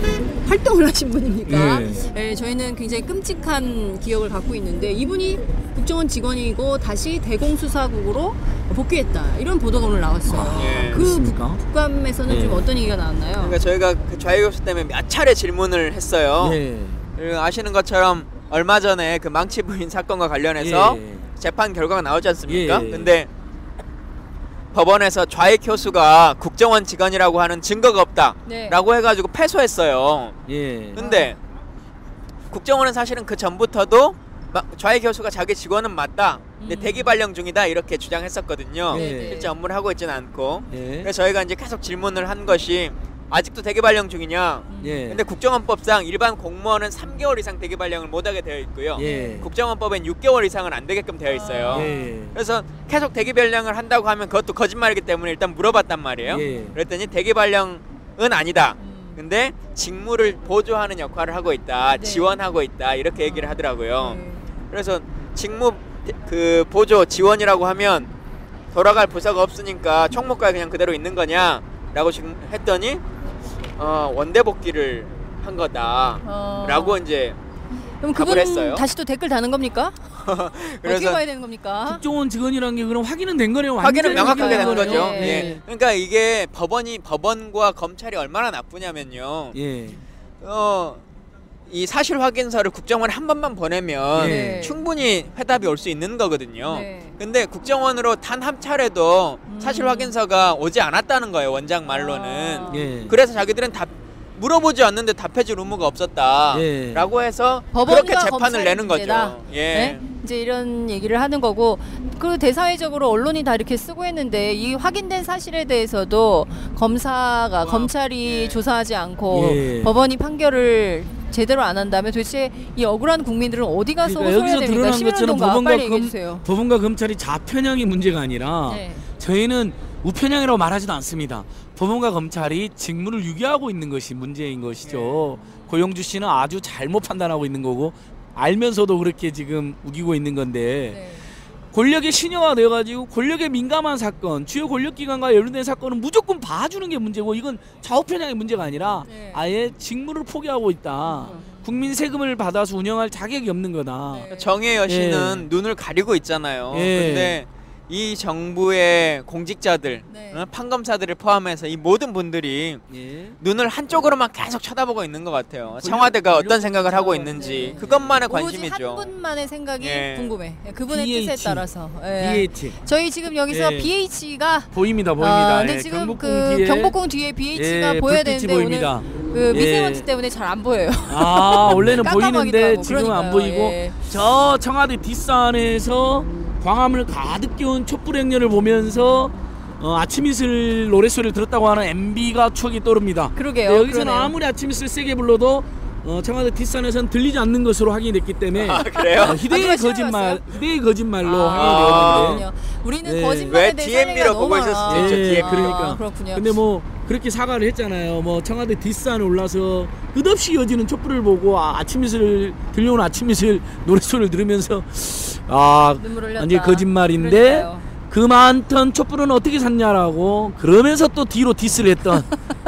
활동을 하신 분입니까? 네, 저희는 굉장히 끔찍한 기억을 갖고 있는데 이분이 국정원 직원이고 다시 대공수사국으로 복귀했다 이런 보도가 오늘 나왔어요. 그 국감에서는 좀 어떤 얘기가 나왔나요? 그러니까 저희가 그 좌익교수 때문에 몇 차례 질문을 했어요. 아시는 것처럼 얼마 전에 그 망치 부인 사건과 관련해서 재판 결과가 나오지 않습니까? 근데 법원에서 좌익 교수가 국정원 직원이라고 하는 증거가 없다라고 해가지고 패소했어요. 근데 국정원은 사실은 그 전부터도 좌익 교수가 자기 직원은 맞다. 근데 대기 발령 중이다 이렇게 주장했었거든요. 실제 업무를 하고 있지는 않고. 그래서 저희가 이제 계속 질문을 한 것이 아직도 대기 발령 중이냐? 근데 국정원법상 일반 공무원은 3개월 이상 대기 발령을 못하게 되어 있고요. 국정원법엔 6개월 이상은 안 되게끔 되어 있어요. 그래서 계속 대기 발령을 한다고 하면 그것도 거짓말이기 때문에 일단 물어봤단 말이에요. 그랬더니 대기 발령은 아니다. 근데 직무를 보조하는 역할을 하고 있다. 지원하고 있다. 이렇게 얘기를 하더라고요. 그래서 직무 그 보조 지원이라고 하면 돌아갈 부서가 없으니까 총무과에 그냥 그대로 있는 거냐? 라고 지금 했더니 원대 복귀를 한 거다 라고 이제 그럼 답을 그분 했어요. 다시 또 댓글 다는 겁니까? 그래서 어떻게 봐야 되는 겁니까? 국정원 직원이라는 게 그럼 확인은 된 거네요. 확인은 완전히 명확하게 된 확인된 거죠. 예. 예. 그러니까 이게 법원과 검찰이 얼마나 나쁘냐면요. 예. 이 사실 확인서를 국정원에 한 번만 보내면 네. 충분히 회답이 올 수 있는 거거든요. 네. 근데 국정원으로 단 한 차례도 사실 확인서가 오지 않았다는 거예요. 원장 말로는. 예. 그래서 자기들은 물어보지 않는데 답해줄 의무가 없었다라고 예. 해서 법원과 그렇게 재판을 검찰의 내는 문제다. 거죠. 예. 네? 이제 이런 얘기를 하는 거고, 그 대사회적으로 언론이 다 이렇게 쓰고 했는데 이 확인된 사실에 대해서도 검찰이 예. 조사하지 않고 예. 법원이 판결을 제대로 안 한다면 도대체 이 억울한 국민들은 어디 가서 그러니까 호소해야 여기서 됩니까? 드러난 것처럼 시민운동가 빨리 얘기해 주세요. 법원과 검찰이 좌편향의 문제가 아니라 네. 저희는 우편향이라고 말하지도 않습니다. 법원과 검찰이 직무를 유기하고 있는 것이 문제인 것이죠. 고영주 씨는 아주 잘못 판단하고 있는 거고 알면서도 그렇게 지금 우기고 있는 건데 네. 권력의 신여가 되어가지고 권력에 민감한 사건, 주요 권력기관과 연루된 사건은 무조건 봐주는 게 문제고 이건 좌우편향의 문제가 아니라 네. 아예 직무를 포기하고 있다. 국민 세금을 받아서 운영할 자격이 없는 거다. 네. 정의 여신은 눈을 가리고 있잖아요. 예. 근데 이 정부의 공직자들, 네. 판검사들을 포함해서 이 모든 분들이 예. 눈을 한쪽으로만 계속 쳐다보고 있는 것 같아요. 청와대가 어떤 생각을 하고 있는지 네. 그것만의 오로지 관심이죠. 한 분만의 생각이 예. 궁금해. 그분의 BH. 뜻에 따라서. 예. BH 저희 지금 여기서 예. BH가 보입니다. 보입니다. 근데 예, 지금 뒤에 경복궁 뒤에 BH가 예, 보여야 불빛이 되는데 보입니다. 오늘 그 미세먼지 예. 때문에 잘 안 보여요. 아 원래는 깜깜하기도 보이는데 하고, 지금 안 그러니까요. 보이고 예. 저 청와대 뒷산에서 광화문을 가득 끼운 촛불 행렬을 보면서 아침 이슬 노랫소리를 들었다고 하는 MB가 추억이 떠오릅니다. 그러게요. 네, 여기서는 그러네요. 아무리 아침 이슬 세게 불러도 청와대 뒷산에서는 들리지 않는 것으로 확인이 됐기 때문에 그래요? 희대의 그거 거짓말, 희대의 거짓말로 아, 확인이 되었는데 그렇군요. 우리는 예. 거짓말에 왜 대해 DMB 로 보고 있을 수도 있죠, 예, DMB. 그러니까. 그렇군요. 근데 뭐 그렇게 사과를 했잖아요. 뭐 청와대 뒷산에 올라서 끝없이 이어지는 촛불을 보고 아침 이슬 들려오는 아침 이슬 노랫소리를 들으면서 눈물 흘렸다. 완전 거짓말인데 그러니까요. 그 많던 촛불은 어떻게 샀냐라고 그러면서 또 뒤로 디스를 했던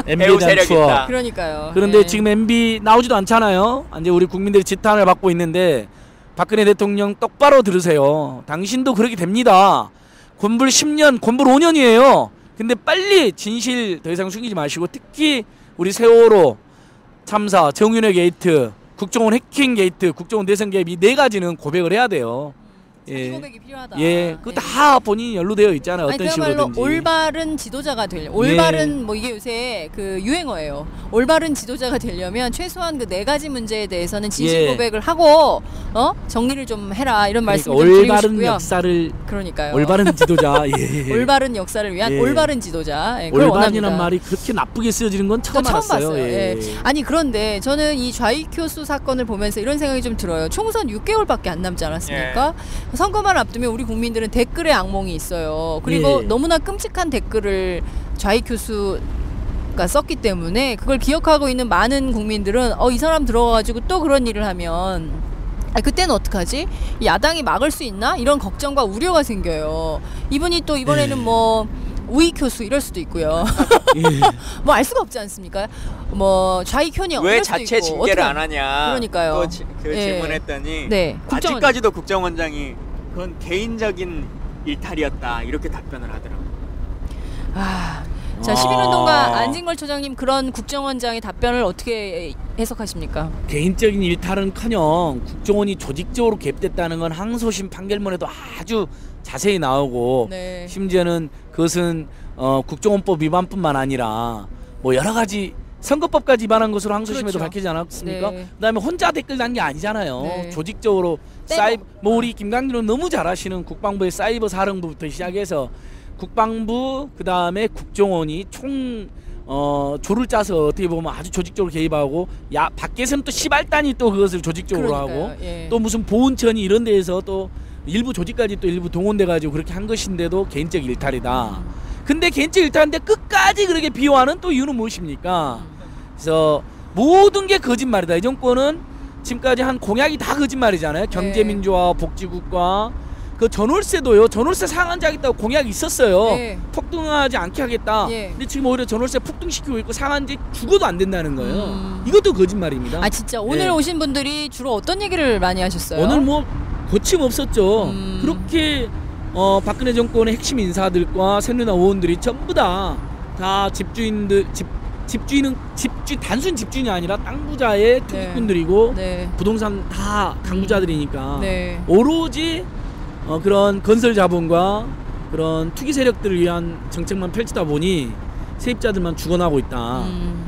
MB에 배우 대한 세력이 추억. 있다. 그러니까요. 그런데 예. 지금 MB 나오지도 않잖아요. 이제 우리 국민들이 지탄을 받고 있는데 박근혜 대통령 똑바로 들으세요. 당신도 그렇게 됩니다. 권불 10년, 권불 5년이에요. 근데 빨리 진실 더 이상 숨기지 마시고 특히 우리 세월호 참사, 정윤회 게이트, 국정원 해킹 게이트, 국정원 대선 개입 이 네 가지는 고백을 해야 돼요. 사실 고백이 필요하다. 예, 그거 다 본인이 연루되어 있잖아요. 아니, 어떤 그야말로 식으로든지. 올바른 지도자가 되려. 올바른 뭐 이게 요새 그 유행어예요. 올바른 지도자가 되려면 최소한 그 네 가지 문제에 대해서는 진실 예. 고백을 하고 정리를 좀 해라 이런 말씀 그러니까 좀 드리고 올바른 싶고요. 역사를 그러니까요. 올바른 지도자. 예. 올바른 역사를 위한 예. 올바른 지도자. 예, 그걸 올바른이란 원합니다. 말이 그렇게 나쁘게 쓰여지는 건 처음 저 처음 알았어요. 봤어요. 예. 예. 아니 그런데 저는 이 좌익교수 사건을 보면서 이런 생각이 좀 들어요. 총선 6개월밖에 안 남지 않았습니까? 선거만 앞두면 우리 국민들은 댓글의 악몽이 있어요. 그리고 예. 너무나 끔찍한 댓글을 좌익교수가 썼기 때문에 그걸 기억하고 있는 많은 국민들은 이 사람 들어가가지고 또 그런 일을 하면 그때는 어떡하지? 야당이 막을 수 있나? 이런 걱정과 우려가 생겨요. 이분이 또 이번에는 뭐 우익 교수 이럴 수도 있고요. 예. 뭐 알 수가 없지 않습니까? 뭐 좌익 현역 왜 이럴 수도 자체 있고. 징계를 어떻게- 안 하냐? 그러니까요. 그 예. 질문했더니 네. 국정원- 아직까지도 국정원장이 그건 개인적인 일탈이었다 이렇게 답변을 하더라고요. 자, 시민운동가 안진걸 처장님 그런 국정원장의 답변을 어떻게 해석하십니까? 개인적인 일탈은커녕 국정원이 조직적으로 개입됐다는 건 항소심 판결문에도 아주 자세히 나오고 네. 심지어는 그것은 국정원법 위반뿐만 아니라 뭐 여러 가지 선거법까지 위반한 것으로 항소심에도 그렇죠. 밝히지 않았습니까? 네. 그다음에 혼자 댓글 단 게 아니잖아요. 네. 조직적으로 떼고. 뭐 우리 김강진은 너무 잘 아시는 국방부의 사이버 사령부부터 시작해서 국방부 그다음에 국정원이 총 조를 짜서 어떻게 보면 아주 조직적으로 개입하고 밖에서는 또 시발단이 또 그것을 조직적으로 그러니까요. 하고 예. 또 무슨 보훈처니 이런 데에서 또 일부 조직까지 또 일부 동원돼 가지고 그렇게 한 것인데도 개인적 일탈이다. 근데 개인적 일탈인데 끝까지 그렇게 비호하는 또 이유는 무엇입니까? 그래서 모든 게 거짓말이다. 이 정권은 지금까지 한 공약이 다 거짓말이잖아요. 경제민주화, 복지국가, 그 전월세도요. 전월세 상한제하겠다고 공약이 있었어요. 네. 폭등하지 않게 하겠다. 예. 근데 지금 오히려 전월세 폭등시키고 있고 상한제 죽어도 안 된다는 거예요. 이것도 거짓말입니다. 아 진짜 오늘 네. 오신 분들이 주로 어떤 얘기를 많이 하셨어요? 오늘 뭐 거침없었죠. 그렇게 박근혜 정권의 핵심 인사들과 새누리당 의원들이 전부 다 집주인들 단순 집주인이 아니라 땅 부자의 투기꾼들이고 네. 부동산 다 강부자들이니까 네. 오로지 그런 건설 자본과 그런 투기 세력들을 위한 정책만 펼치다 보니 세입자들만 죽어나고 있다.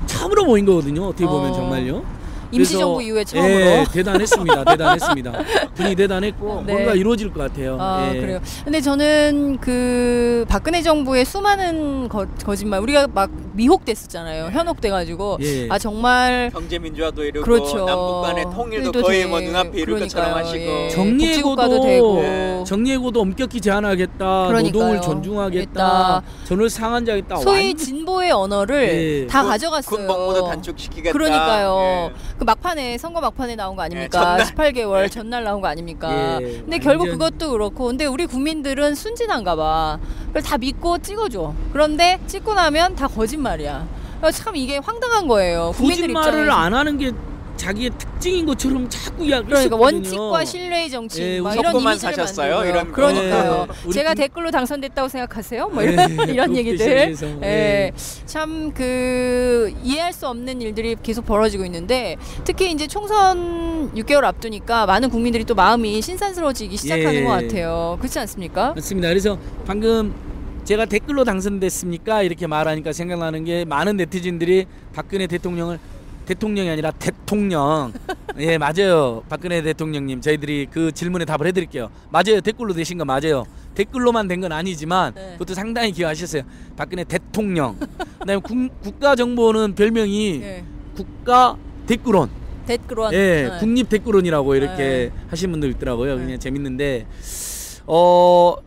처음으로 보인 거거든요. 어떻게 보면 정말요. 임시정부 이후에 처음으로. 예, 대단했습니다. 대단했습니다. 분이 대단했고 네. 뭔가 이루어질 것 같아요. 아 예. 그래요. 근데 저는 그 박근혜 정부의 수많은 거짓말 우리가 막 미혹됐었잖아요. 현혹돼가지고 예. 아 정말 경제 민주화도 이루고 그렇죠. 남북 간의 통일도 일도 거의 되- 뭐 눈앞에 이룰 것처럼 그러니까요. 하시고 예. 정리해고도 복지국가도 되고. 정리해고도 엄격히 제한하겠다. 그러니까요. 노동을 존중하겠다. 했다. 전월 상한제하겠다. 소위 진보의 언어를 예. 다 가져갔어요. 군 복무도 단축시키겠다. 그러니까요. 예. 그 막판에 선거 막판에 나온 거 아닙니까? 전날. 18개월 전날 나온 거 아닙니까? 예. 근데 결국 완전- 그것도 그렇고, 근데 우리 국민들은 순진한가 봐. 그걸 다 믿고 찍어줘. 그런데 찍고 나면 다 거짓말이야. 참 이게 황당한 거예요. 국민들 거짓말을 입장에서. 안 하는 게 자기의 특징인 것처럼 자꾸 이야기했거든요. 그러니까 원칙과 신뢰의 정치 예, 막 이런 속고만 이미지를 사셨어요? 만들고요. 이런 거. 그러니까요. 예, 우리 제가 국- 댓글로 당선됐다고 생각하세요? 뭐 예, 이런 그것도 얘기들. 시작해서. 예. 참 그 이해할 수 없는 일들이 계속 벌어지고 있는데 특히 이제 총선 6개월 앞두니까 많은 국민들이 또 마음이 신산스러워지기 시작하는 예. 것 같아요. 그렇지 않습니까? 맞습니다. 그래서 방금 제가 댓글로 당선됐습니까? 이렇게 말하니까 생각나는 게 많은 네티즌들이 박근혜 대통령을 대통령이 아니라 대통령. 예, 맞아요. 박근혜 대통령님. 저희들이 그 질문에 답을 해드릴게요. 맞아요. 댓글로 되신 거 맞아요. 댓글로만 된 건 아니지만 네. 그것도 상당히 기여하셨어요. 박근혜 대통령. 그다음에 국가정보는 별명이 예. 국가 댓글원. 댓글원. 예, 네. 국립 댓글원이라고 이렇게 네. 하신 분들 있더라고요. 네. 그냥 재밌는데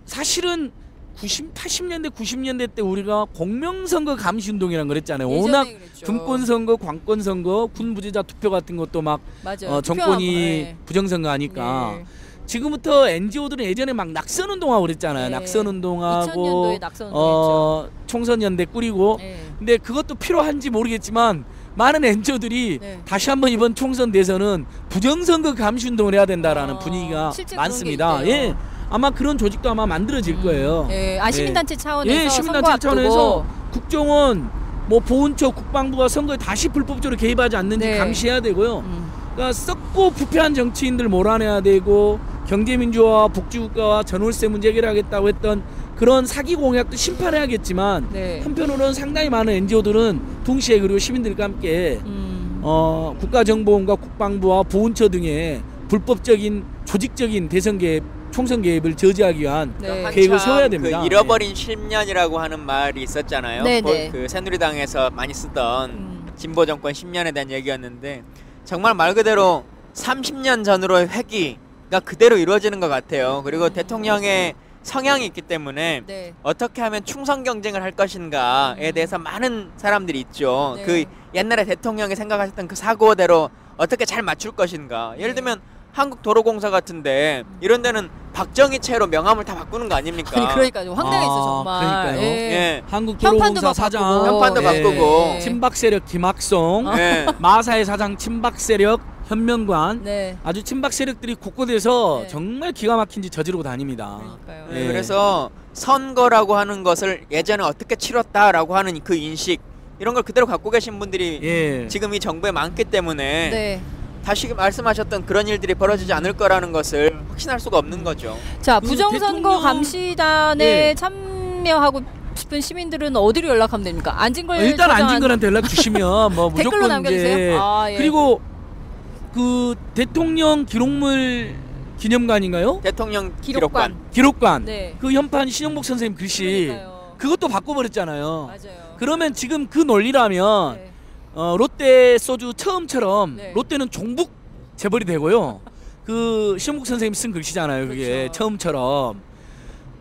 사실은 80년대 90년대 때 우리가 공명선거 감시운동이라는 걸 했잖아요. 예전에 워낙 그랬죠. 분권선거, 관권선거, 군부재자 투표 같은 것도 막 맞아요. 정권이 투표하고, 부정선거 하니까 네. 지금부터 NGO들은 예전에 막 낙선운동하고 그랬잖아요. 네. 낙선운동하고 2000년도에 낙선운동했죠. 총선연대 꾸리고 네. 근데 그것도 필요한지 모르겠지만 많은 NGO들이 네. 다시 한번 이번 총선 대선은 부정선거 감시운동을 해야 된다라는 아, 분위기가 실제 그런 게 많습니다. 있대요. 예, 아마 그런 조직도 아마 만들어질 거예요. 예, 시민단체 차원에서 예, 시민단체 선거 차원에서 앞두고. 국정원, 뭐 보훈처, 국방부가 선거에 다시 불법적으로 개입하지 않는지 네. 감시해야 되고요. 그러니까 썩고 부패한 정치인들 몰아내야 되고 경제민주화, 복지국가와 전월세 문제 해결하겠다고 했던 그런 사기 공약도 심판해야겠지만 네. 한편으로는 상당히 많은 NGO들은 동시에 그리고 시민들과 함께 국가정보원과 국방부와 보훈처 등의 불법적인 조직적인 대선 개입, 총선 개입을 저지하기 위한 네. 계획을 한참 세워야 됩니다. 그 잃어버린 10년이라고 하는 말이 있었잖아요. 네, 네. 그 새누리당에서 많이 쓰던 진보 정권 10년에 대한 얘기였는데 정말 말 그대로 30년 전으로의 회귀가 그대로 이루어지는 것 같아요. 그리고 대통령의 성향이 있기 때문에 네. 어떻게 하면 충성 경쟁을 할 것인가에 대해서 많은 사람들이 있죠. 네. 그 옛날에 대통령이 생각하셨던 그 사고대로 어떻게 잘 맞출 것인가. 네. 예를 들면 한국도로공사 같은데 이런 데는 박정희 채로 명함을 다 바꾸는 거 아닙니까? 아니 그러니까 황당했어 정말. 그러니까요. 예. 예. 한국도로공사 막 사장 바꾸고. 현판도 예. 바꾸고. 친박 세력 김학성, 예. 마사의 사장 친박 세력 현명관, 네. 아주 친박 세력들이 곳곳에서 네. 정말 기가 막힌 짓 저지르고 다닙니다. 그러니까요. 네, 예. 그래서 선거라고 하는 것을 예전에 어떻게 치렀다라고 하는 그 인식 이런 걸 그대로 갖고 계신 분들이 예. 지금 이 정부에 많기 때문에 네. 다시 말씀하셨던 그런 일들이 벌어지지 않을 거라는 것을 확신할 수가 없는 거죠. 자 그 부정선거 대통령- 감시단에 예. 참여하고 싶은 시민들은 어디로 연락하면 됩니까? 안진걸 일단 처장 안진걸한테 연락 주시면 뭐 댓글로 무조건 남겨주세요. 이제 아, 예. 그리고 그 대통령 기록물 기념관인가요? 대통령 기록관. 기록관 네. 그 현판 신영복 선생님 글씨 그러니까요. 그것도 바꿔버렸잖아요. 맞아요. 그러면 지금 그 논리라면 네. 롯데 소주 처음처럼 네. 롯데는 종북 재벌이 되고요. 그 신영복 선생님 쓴 글씨잖아요. 그게 그렇죠. 처음처럼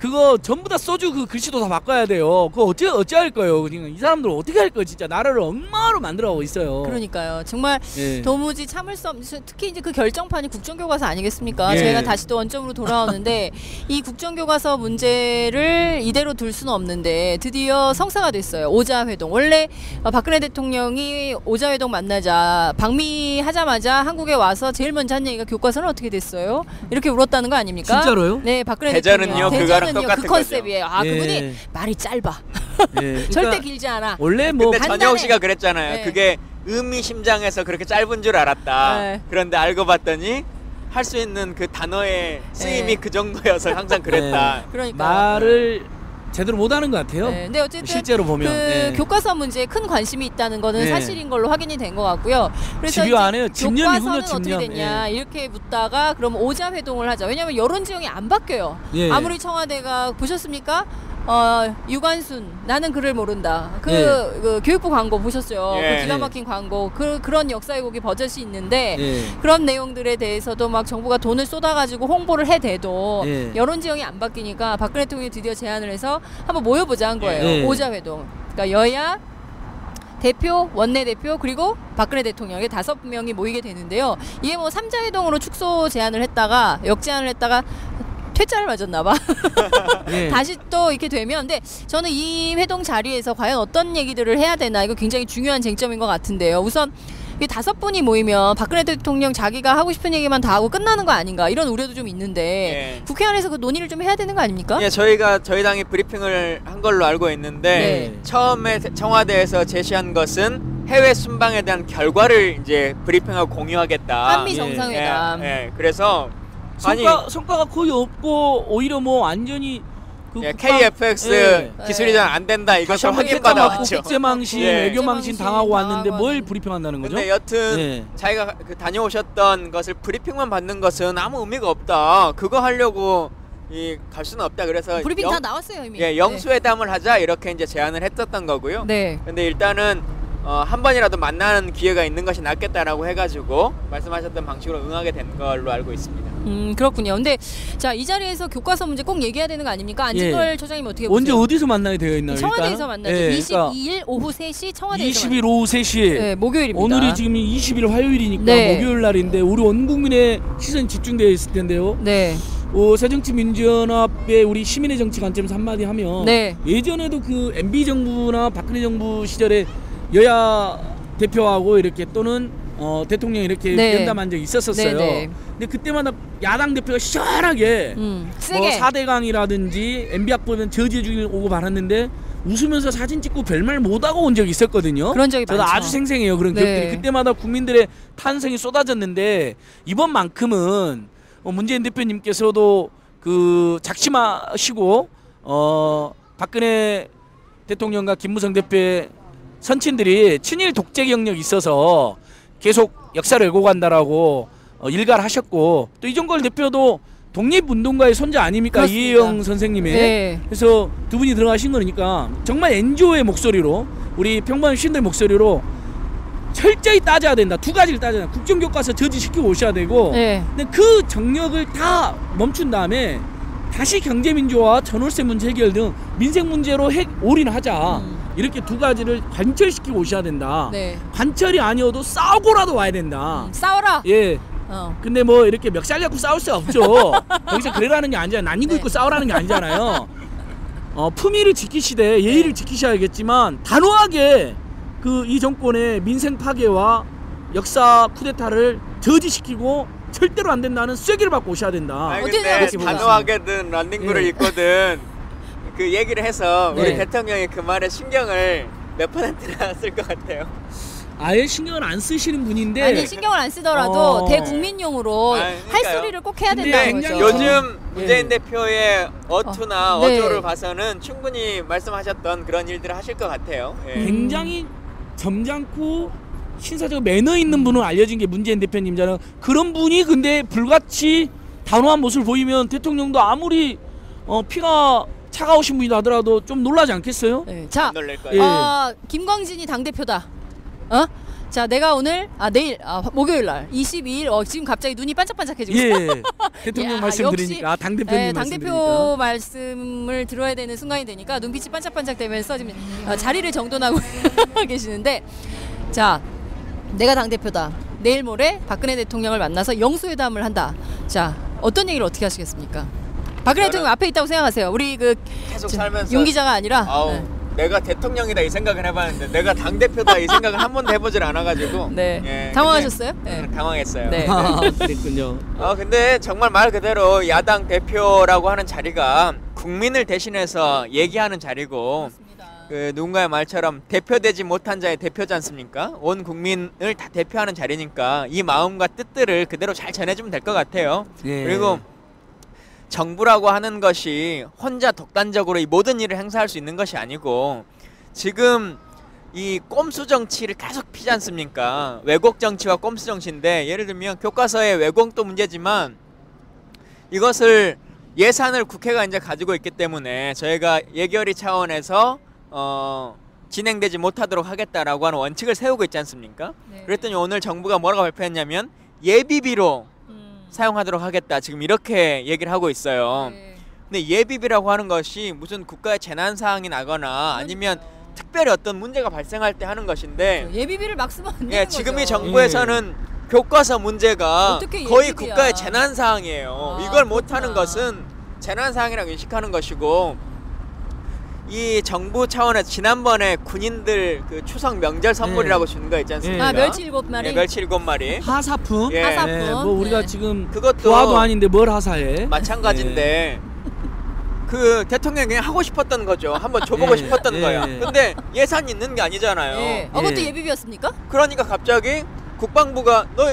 그거 전부 다 소주 그 글씨도 다 바꿔야 돼요. 그거 어찌 할 거예요? 이 사람들 어떻게 할 거예요? 진짜 나라를 엉망으로 만들어가고 있어요. 그러니까요. 정말 예. 도무지 참을 수 없는, 특히 이제 그 결정판이 국정교과서 아니겠습니까? 예. 저희가 다시 또 원점으로 돌아오는데 이 국정교과서 문제를 이대로 둘 수는 없는데 드디어 성사가 됐어요. 오자회동. 원래 박근혜 대통령이 오자회동 만나자 방미하자마자 한국에 와서 제일 먼저 한 얘기가 교과서는 어떻게 됐어요? 이렇게 울었다는 거 아닙니까? 진짜로요? 네, 박근혜 대전은요, 대통령. 그거랑 똑같은 그 컨셉이에요. 아, 예. 그분이 말이 짧아. 예. 절대 그러니까 길지 않아. 원래 뭐 근데 간단해. 전혁 씨가 그랬잖아요. 네. 그게 의미심장해서 그렇게 짧은 줄 알았다. 네. 그런데 알고 봤더니 할 수 있는 그 단어의 쓰임이 네. 그 정도여서 항상 그랬다. 그러니까 말을 제대로 못하는 것 같아요. 네, 근데 어쨌든 실제로 보면 그 예. 교과서 문제에 큰 관심이 있다는 거는 네. 사실인 걸로 확인이 된 것 같고요. 그래서 집요 안 해요. 집념이군요, 교과서는 어떻게 집념. 됐냐 예. 이렇게 묻다가 그럼 오자 회동을 하자. 왜냐하면 여론 지형이 안 바뀌어요. 예. 아무리 청와대가 보셨습니까? 유관순 나는 그를 모른다. 예. 그 교육부 광고 보셨어요? 예. 그 기가 막힌 광고. 그런 역사의 곡이 버젓이 있는데 예. 그런 내용들에 대해서도 막 정부가 돈을 쏟아가지고 홍보를 해대도 예. 여론 지형이 안 바뀌니까 박근혜 대통령이 드디어 제안을 해서 한번 모여보자 한 거예요. 예. 오자회동. 그러니까 여야 대표, 원내대표 그리고 박근혜 대통령의 5명이 모이게 되는데요. 이게 뭐 3자 회동으로 축소 제안을 했다가 역제안을 했다가 퇴짜를 맞았나 봐. 예. 다시 또 이렇게 되면 근데 저는 이 회동 자리에서 과연 어떤 얘기들을 해야 되나 이거 굉장히 중요한 쟁점인 것 같은데요. 우선 이 5분이 모이면 박근혜 대통령 자기가 하고 싶은 얘기만 다 하고 끝나는 거 아닌가 이런 우려도 좀 있는데 예. 국회 안에서 그 논의를 좀 해야 되는 거 아닙니까? 예, 저희 당이 브리핑을 한 걸로 알고 있는데 네. 처음에 청와대에서 제시한 것은 해외 순방에 대한 결과를 이제 브리핑하고 공유하겠다. 한미 정상회담. 예, 그래서 성과가 거의 없고 오히려 뭐 완전히 그 예, 국방- KFX 예. 기술이전 안 된다 다시 이것을 한번 확인받아왔죠. 국제망신, 예. 외교망신 당하고 왔는데 뭘 왔는데. 브리핑한다는 거죠? 근데 여튼 예. 자기가 그 다녀오셨던 것을 브리핑만 받는 것은 아무 의미가 없다. 그거 하려고 갈 수는 없다. 그래서 브리핑 다 나왔어요 이미. 예, 영수회담을 하자 이렇게 이제 제안을 했었던 거고요. 네. 근데 일단은 한 번이라도 만나는 기회가 있는 것이 낫겠다라고 해가지고 말씀하셨던 방식으로 응하게 된 걸로 알고 있습니다. 그렇군요. 근데 자, 이 자리에서 교과서 문제 꼭 얘기해야 되는 거 아닙니까? 안진걸 처장님 어떻게 보세요? 언제 어디서 만나게 되어 있나요? 청와대에서 일단? 만나죠. 예, 22일 오후 3시 청와대에서 20일 오후 3시. 네, 목요일입니다. 오늘이 지금 20일 화요일이니까 네. 목요일 날인데 우리 온 국민의 시선 집중되어 있을 텐데요. 네. 새정치민주연합의 우리 시민의 정치 관점에서 한마디 하면 네. 예전에도 그 MB 정부나 박근혜 정부 시절에 여야 대표하고 이렇게 또는 대통령 이렇게 네. 면담한 적이 있었었어요. 네, 네. 근데 그때마다 야당 대표가 시원하게 세게. 뭐 4대강이라든지 MB 학보면 저지해주기 오고 말았는데 웃으면서 사진 찍고 별말 못하고 온 적이 있었거든요. 그런 적이 저도 많죠. 아주 생생해요. 그런 네. 기억들이. 그때마다 국민들의 탄성이 쏟아졌는데 이번만큼은 문재인 대표님께서도 그 작심하시고 박근혜 대통령과 김무성 대표의 선친들이 친일 독재 경력이 있어서 계속 역사를 외고 간다라고 일가를 하셨고 또 이종걸 대표도 독립운동가의 손자 아닙니까? 그렇습니다. 이혜영 선생님의. 네. 그래서 두 분이 들어가신 거니까 정말 NGO의 목소리로 우리 평범한 시민들 목소리로 철저히 따져야 된다. 두 가지를 따져야 된다. 국정교과서 저지시키고 오셔야 되고 네. 근데 그 정력을 다 멈춘 다음에 다시 경제민주화, 전월세 문제 해결 등 민생 문제로 올인하자. 이렇게 두 가지를 관철시키고 오셔야 된다. 네. 관철이 아니어도 싸우고라도 와야 된다. 싸워라. 예. 어. 근데 뭐 이렇게 멱살 잡고 싸울 수 없죠. 거기서 그래라는 게 아니잖아요. 난입고 입고 싸우라는 게 아니잖아요. 품위를 지키시되 예의를 지키셔야겠지만 단호하게 그 이 정권의 민생 파괴와 역사 쿠데타를 저지시키고 절대로 안 된다는 쐐기를 받고 오셔야 된다. 아니, 어떻게 근데 생각하십니까? 단호하게든 런닝구를 예. 입거든 그 얘기를 해서 우리 네. 대통령이 그 말에 신경을 몇 %나 쓸 것 같아요. 아예 신경을 안 쓰시는 분인데 아니 신경을 안 쓰더라도 어. 대국민용으로 아니, 할 그러니까요. 소리를 꼭 해야 근데 된다는 굉장히 거죠. 요즘 문재인 예. 대표의 어투나 네. 어조를 봐서는 충분히 말씀하셨던 그런 일들을 하실 것 같아요. 예. 굉장히 점잖고 신사적 매너 있는 분은 알려진 게 문재인 대표님잖아요. 그런 분이 근데 불같이 단호한 모습을 보이면 대통령도 아무리 피가 차가우신 분이다 하더라도 좀 놀라지 않겠어요? 네. 자, 안 놀랄 거예요. 예. 김광진이 당 대표다. 자, 내가 오늘 내일 목요일 날 22일 지금 갑자기 눈이 반짝반짝해지고 예. 대통령 야, 말씀드리니까 당 대표님 당대표 말씀을 들어야 되는 순간이 되니까 눈빛이 반짝반짝되면서 지금 자리를 정돈하고 계시는데 자, 내가 당대표다. 내일 모레 박근혜 대통령을 만나서 영수회담을 한다. 자, 어떤 얘기를 어떻게 하시겠습니까? 박근혜 대통령 앞에 있다고 생각하세요. 우리 계속 살면서 윤 기자가 아니라 내가 대통령이다 이 생각을 해봤는데 내가 당대표다 이 생각을 한 번도 해보질 않아가지고 네. 예, 당황하셨어요? 네. 당황했어요. 네. 그랬군요. 근데 정말 말 그대로 야당 대표라고 하는 자리가 국민을 대신해서 얘기하는 자리고 그 누군가의 말처럼 대표되지 못한 자의 대표지 않습니까? 온 국민을 다 대표하는 자리니까 이 마음과 뜻들을 그대로 잘 전해주면 될 것 같아요. 예. 그리고 정부라고 하는 것이 혼자 독단적으로 이 모든 일을 행사할 수 있는 것이 아니고 지금 이 꼼수 정치를 계속 피지 않습니까? 왜곡 정치와 꼼수 정치인데 예를 들면 교과서의 왜곡도 문제지만 이것을 예산을 국회가 이제 가지고 있기 때문에 저희가 예결위 차원에서 진행되지 못하도록 하겠다라고 하는 원칙을 세우고 있지 않습니까? 네. 그랬더니 오늘 정부가 뭐라고 발표했냐면 예비비로 사용하도록 하겠다 지금 이렇게 얘기를 하고 있어요. 네. 근데 예비비라고 하는 것이 무슨 국가의 재난 사항이 나거나 아니면 특별히 어떤 문제가 발생할 때 하는 것인데 예비비를 막 쓰면 안 되는 예, 거죠. 지금 이 정부에서는 교과서 문제가 어떻게 거의 예비비야. 국가의 재난 사항이에요. 이걸 못하는 그렇구나. 것은 재난 사항이라고 인식하는 것이고 이 정부 차원에서 지난번에 군인들 그 추석 명절 선물이라고 주는 거 있지 않습니까? 멸치 7마리. 예, 멸치 7마리. 하사품? 예. 하사품. 뭐 우리가 네. 지금 그것도 부하도 아닌데 뭘 하사해? 마찬가지인데 그 대통령이 그냥 하고 싶었던 거죠. 한번 줘보고 예, 싶었던 예. 거야. 근데 예산이 있는 게 아니잖아요. 네. 그것도 예. 예비비였습니까? 그러니까 갑자기 국방부가 너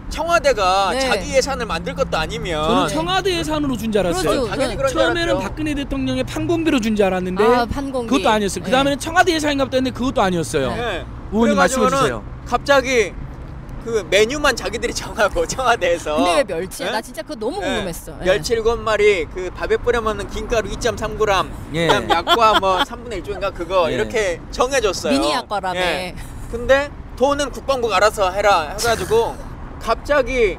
청와대가 네. 자기 예산을 만들 것도 아니면 저는 청와대 예산으로 준 줄 알았어요. 그렇죠. 당연히 그런 줄 처음에는 알았죠. 박근혜 대통령의 판공비로 준 줄 알았는데 판공기. 그것도 아니었어요. 그 다음에는 청와대 예산인가 보다 했는데 그것도 아니었어요. 네. 의원님 말씀해 그래가지고는 주세요. 갑자기 그 메뉴만 자기들이 정하고 청와대에서. 근데 왜 멸치야? 네? 나 진짜 그거 너무 네. 궁금했어. 멸치 7마리 그 밥에 뿌려 먹는 김가루 2.3g 예. 그다음 약과 뭐 3분의 1조인가 그거 예. 이렇게 정해줬어요. 미니 약과라며. 예. 근데 돈은 국방부가 알아서 해라 해가지고 갑자기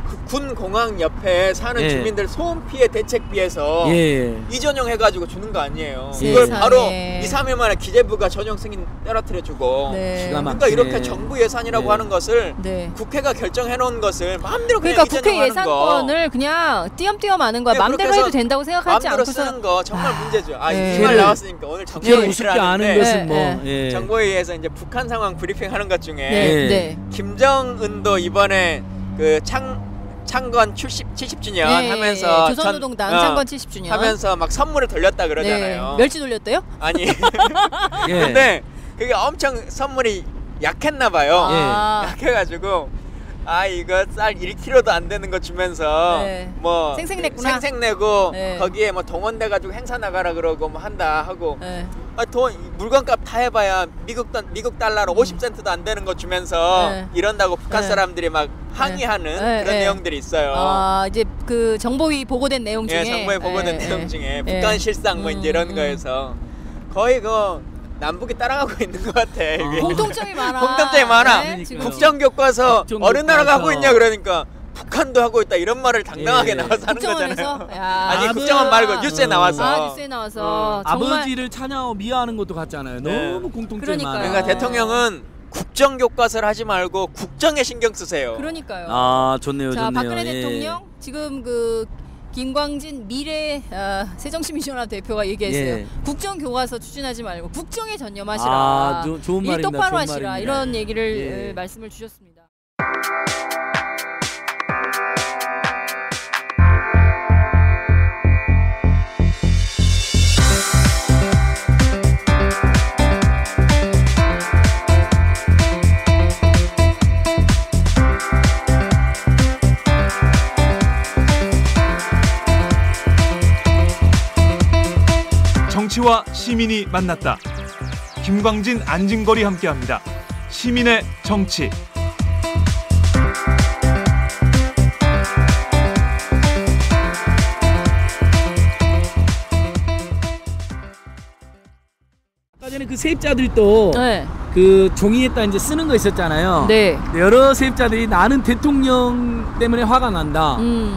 그 군 공항 옆에 사는 예. 주민들 소음 피해 대책비에서 예. 이전용 해가지고 주는 거 아니에요. 세상에. 이걸 바로 2, 3일 만에 기재부가 전용 승인 떨어뜨려주고. 네. 기가 그러니까 막히네. 이렇게 정부 예산이라고 네. 하는 것을 네. 국회가 결정해 놓은 것을 마음대로 그냥 그러니까 국회 이전용하는 예산권을 그냥 띄엄띄엄 하는 거야. 네, 마음대로 그렇게 해도 해서 된다고 생각하지 마음대로 않고서. 쓰는 거 정말 문제죠. 이 네. 말 나왔으니까 오늘 제가 정부회의를 우습게 아는 하는데 것은 뭐 네, 예. 정부회의에서 이제 북한 상황 브리핑하는 것 중에 네. 예. 네. 김정은도 이번에 그 창건 70주년 네, 하면서 조선노동당 전- 창건 70주년 하면서 막 선물을 돌렸다 그러잖아요. 네. 멸치 돌렸대요? 아니 예. 근데 그게 엄청 선물이 약했나 봐요. 아. 약해가지고 이거 쌀 1kg도 안 되는 거 주면서 네. 뭐 생색냈구나. 생색내고 네. 거기에 뭐 동원돼가지고 행사 나가라 그러고 뭐 한다 하고 네. 돈 물건값 다 해봐야 미국 달러로 50센트도 안 되는 거 주면서 네. 이런다고 북한 네. 사람들이 막 항의하는 네. 그런 네. 내용들이 있어요. 이제 그 정보위 보고된 내용 중에 예, 정부에 보고된 예, 내용 예. 중에 예. 북한 실상 뭐 이제 이런 거에서 거의 그 남북이 따라가고 있는 것 같아. 이게. 공통점이 많아. 공통점이 많아. 네, 지금. 국정교과서 국정교과서. 어느 나라가 하고 있냐 그러니까 북한도 하고 있다 이런 말을 당당하게 예. 나와서 하는 국정원에서? 거잖아요. 야. 아니 아버- 국정원 말고 뉴스에 나와서. 뉴스에 나와서 정말 아버지를 찬양하고 미화하는 것도 같잖아요. 네. 너무 공통점이 그러니까요. 많아요. 그러니까 대통령은 국정교과서를 하지 말고 국정에 신경 쓰세요. 그러니까요. 좋네요, 자, 좋네요. 박근혜 예. 대통령 지금 그 김광진 미래 새정치민주연합 대표가 얘기했어요. 예. 국정 교과서 추진하지 말고 국정에 전념하시라. 좋은 일 말입니다. 똑바로 좋은 하시라. 말입니다. 이런 얘기를 예. 말씀을 주셨습니다. 정치와 시민이 만났다. 김광진, 안진걸이 함께합니다. 시민의 정치. 아까 전에 그 세입자들도 네. 그 종이에다 이제 쓰는 거 있었잖아요. 네. 여러 세입자들이 나는 대통령 때문에 화가 난다.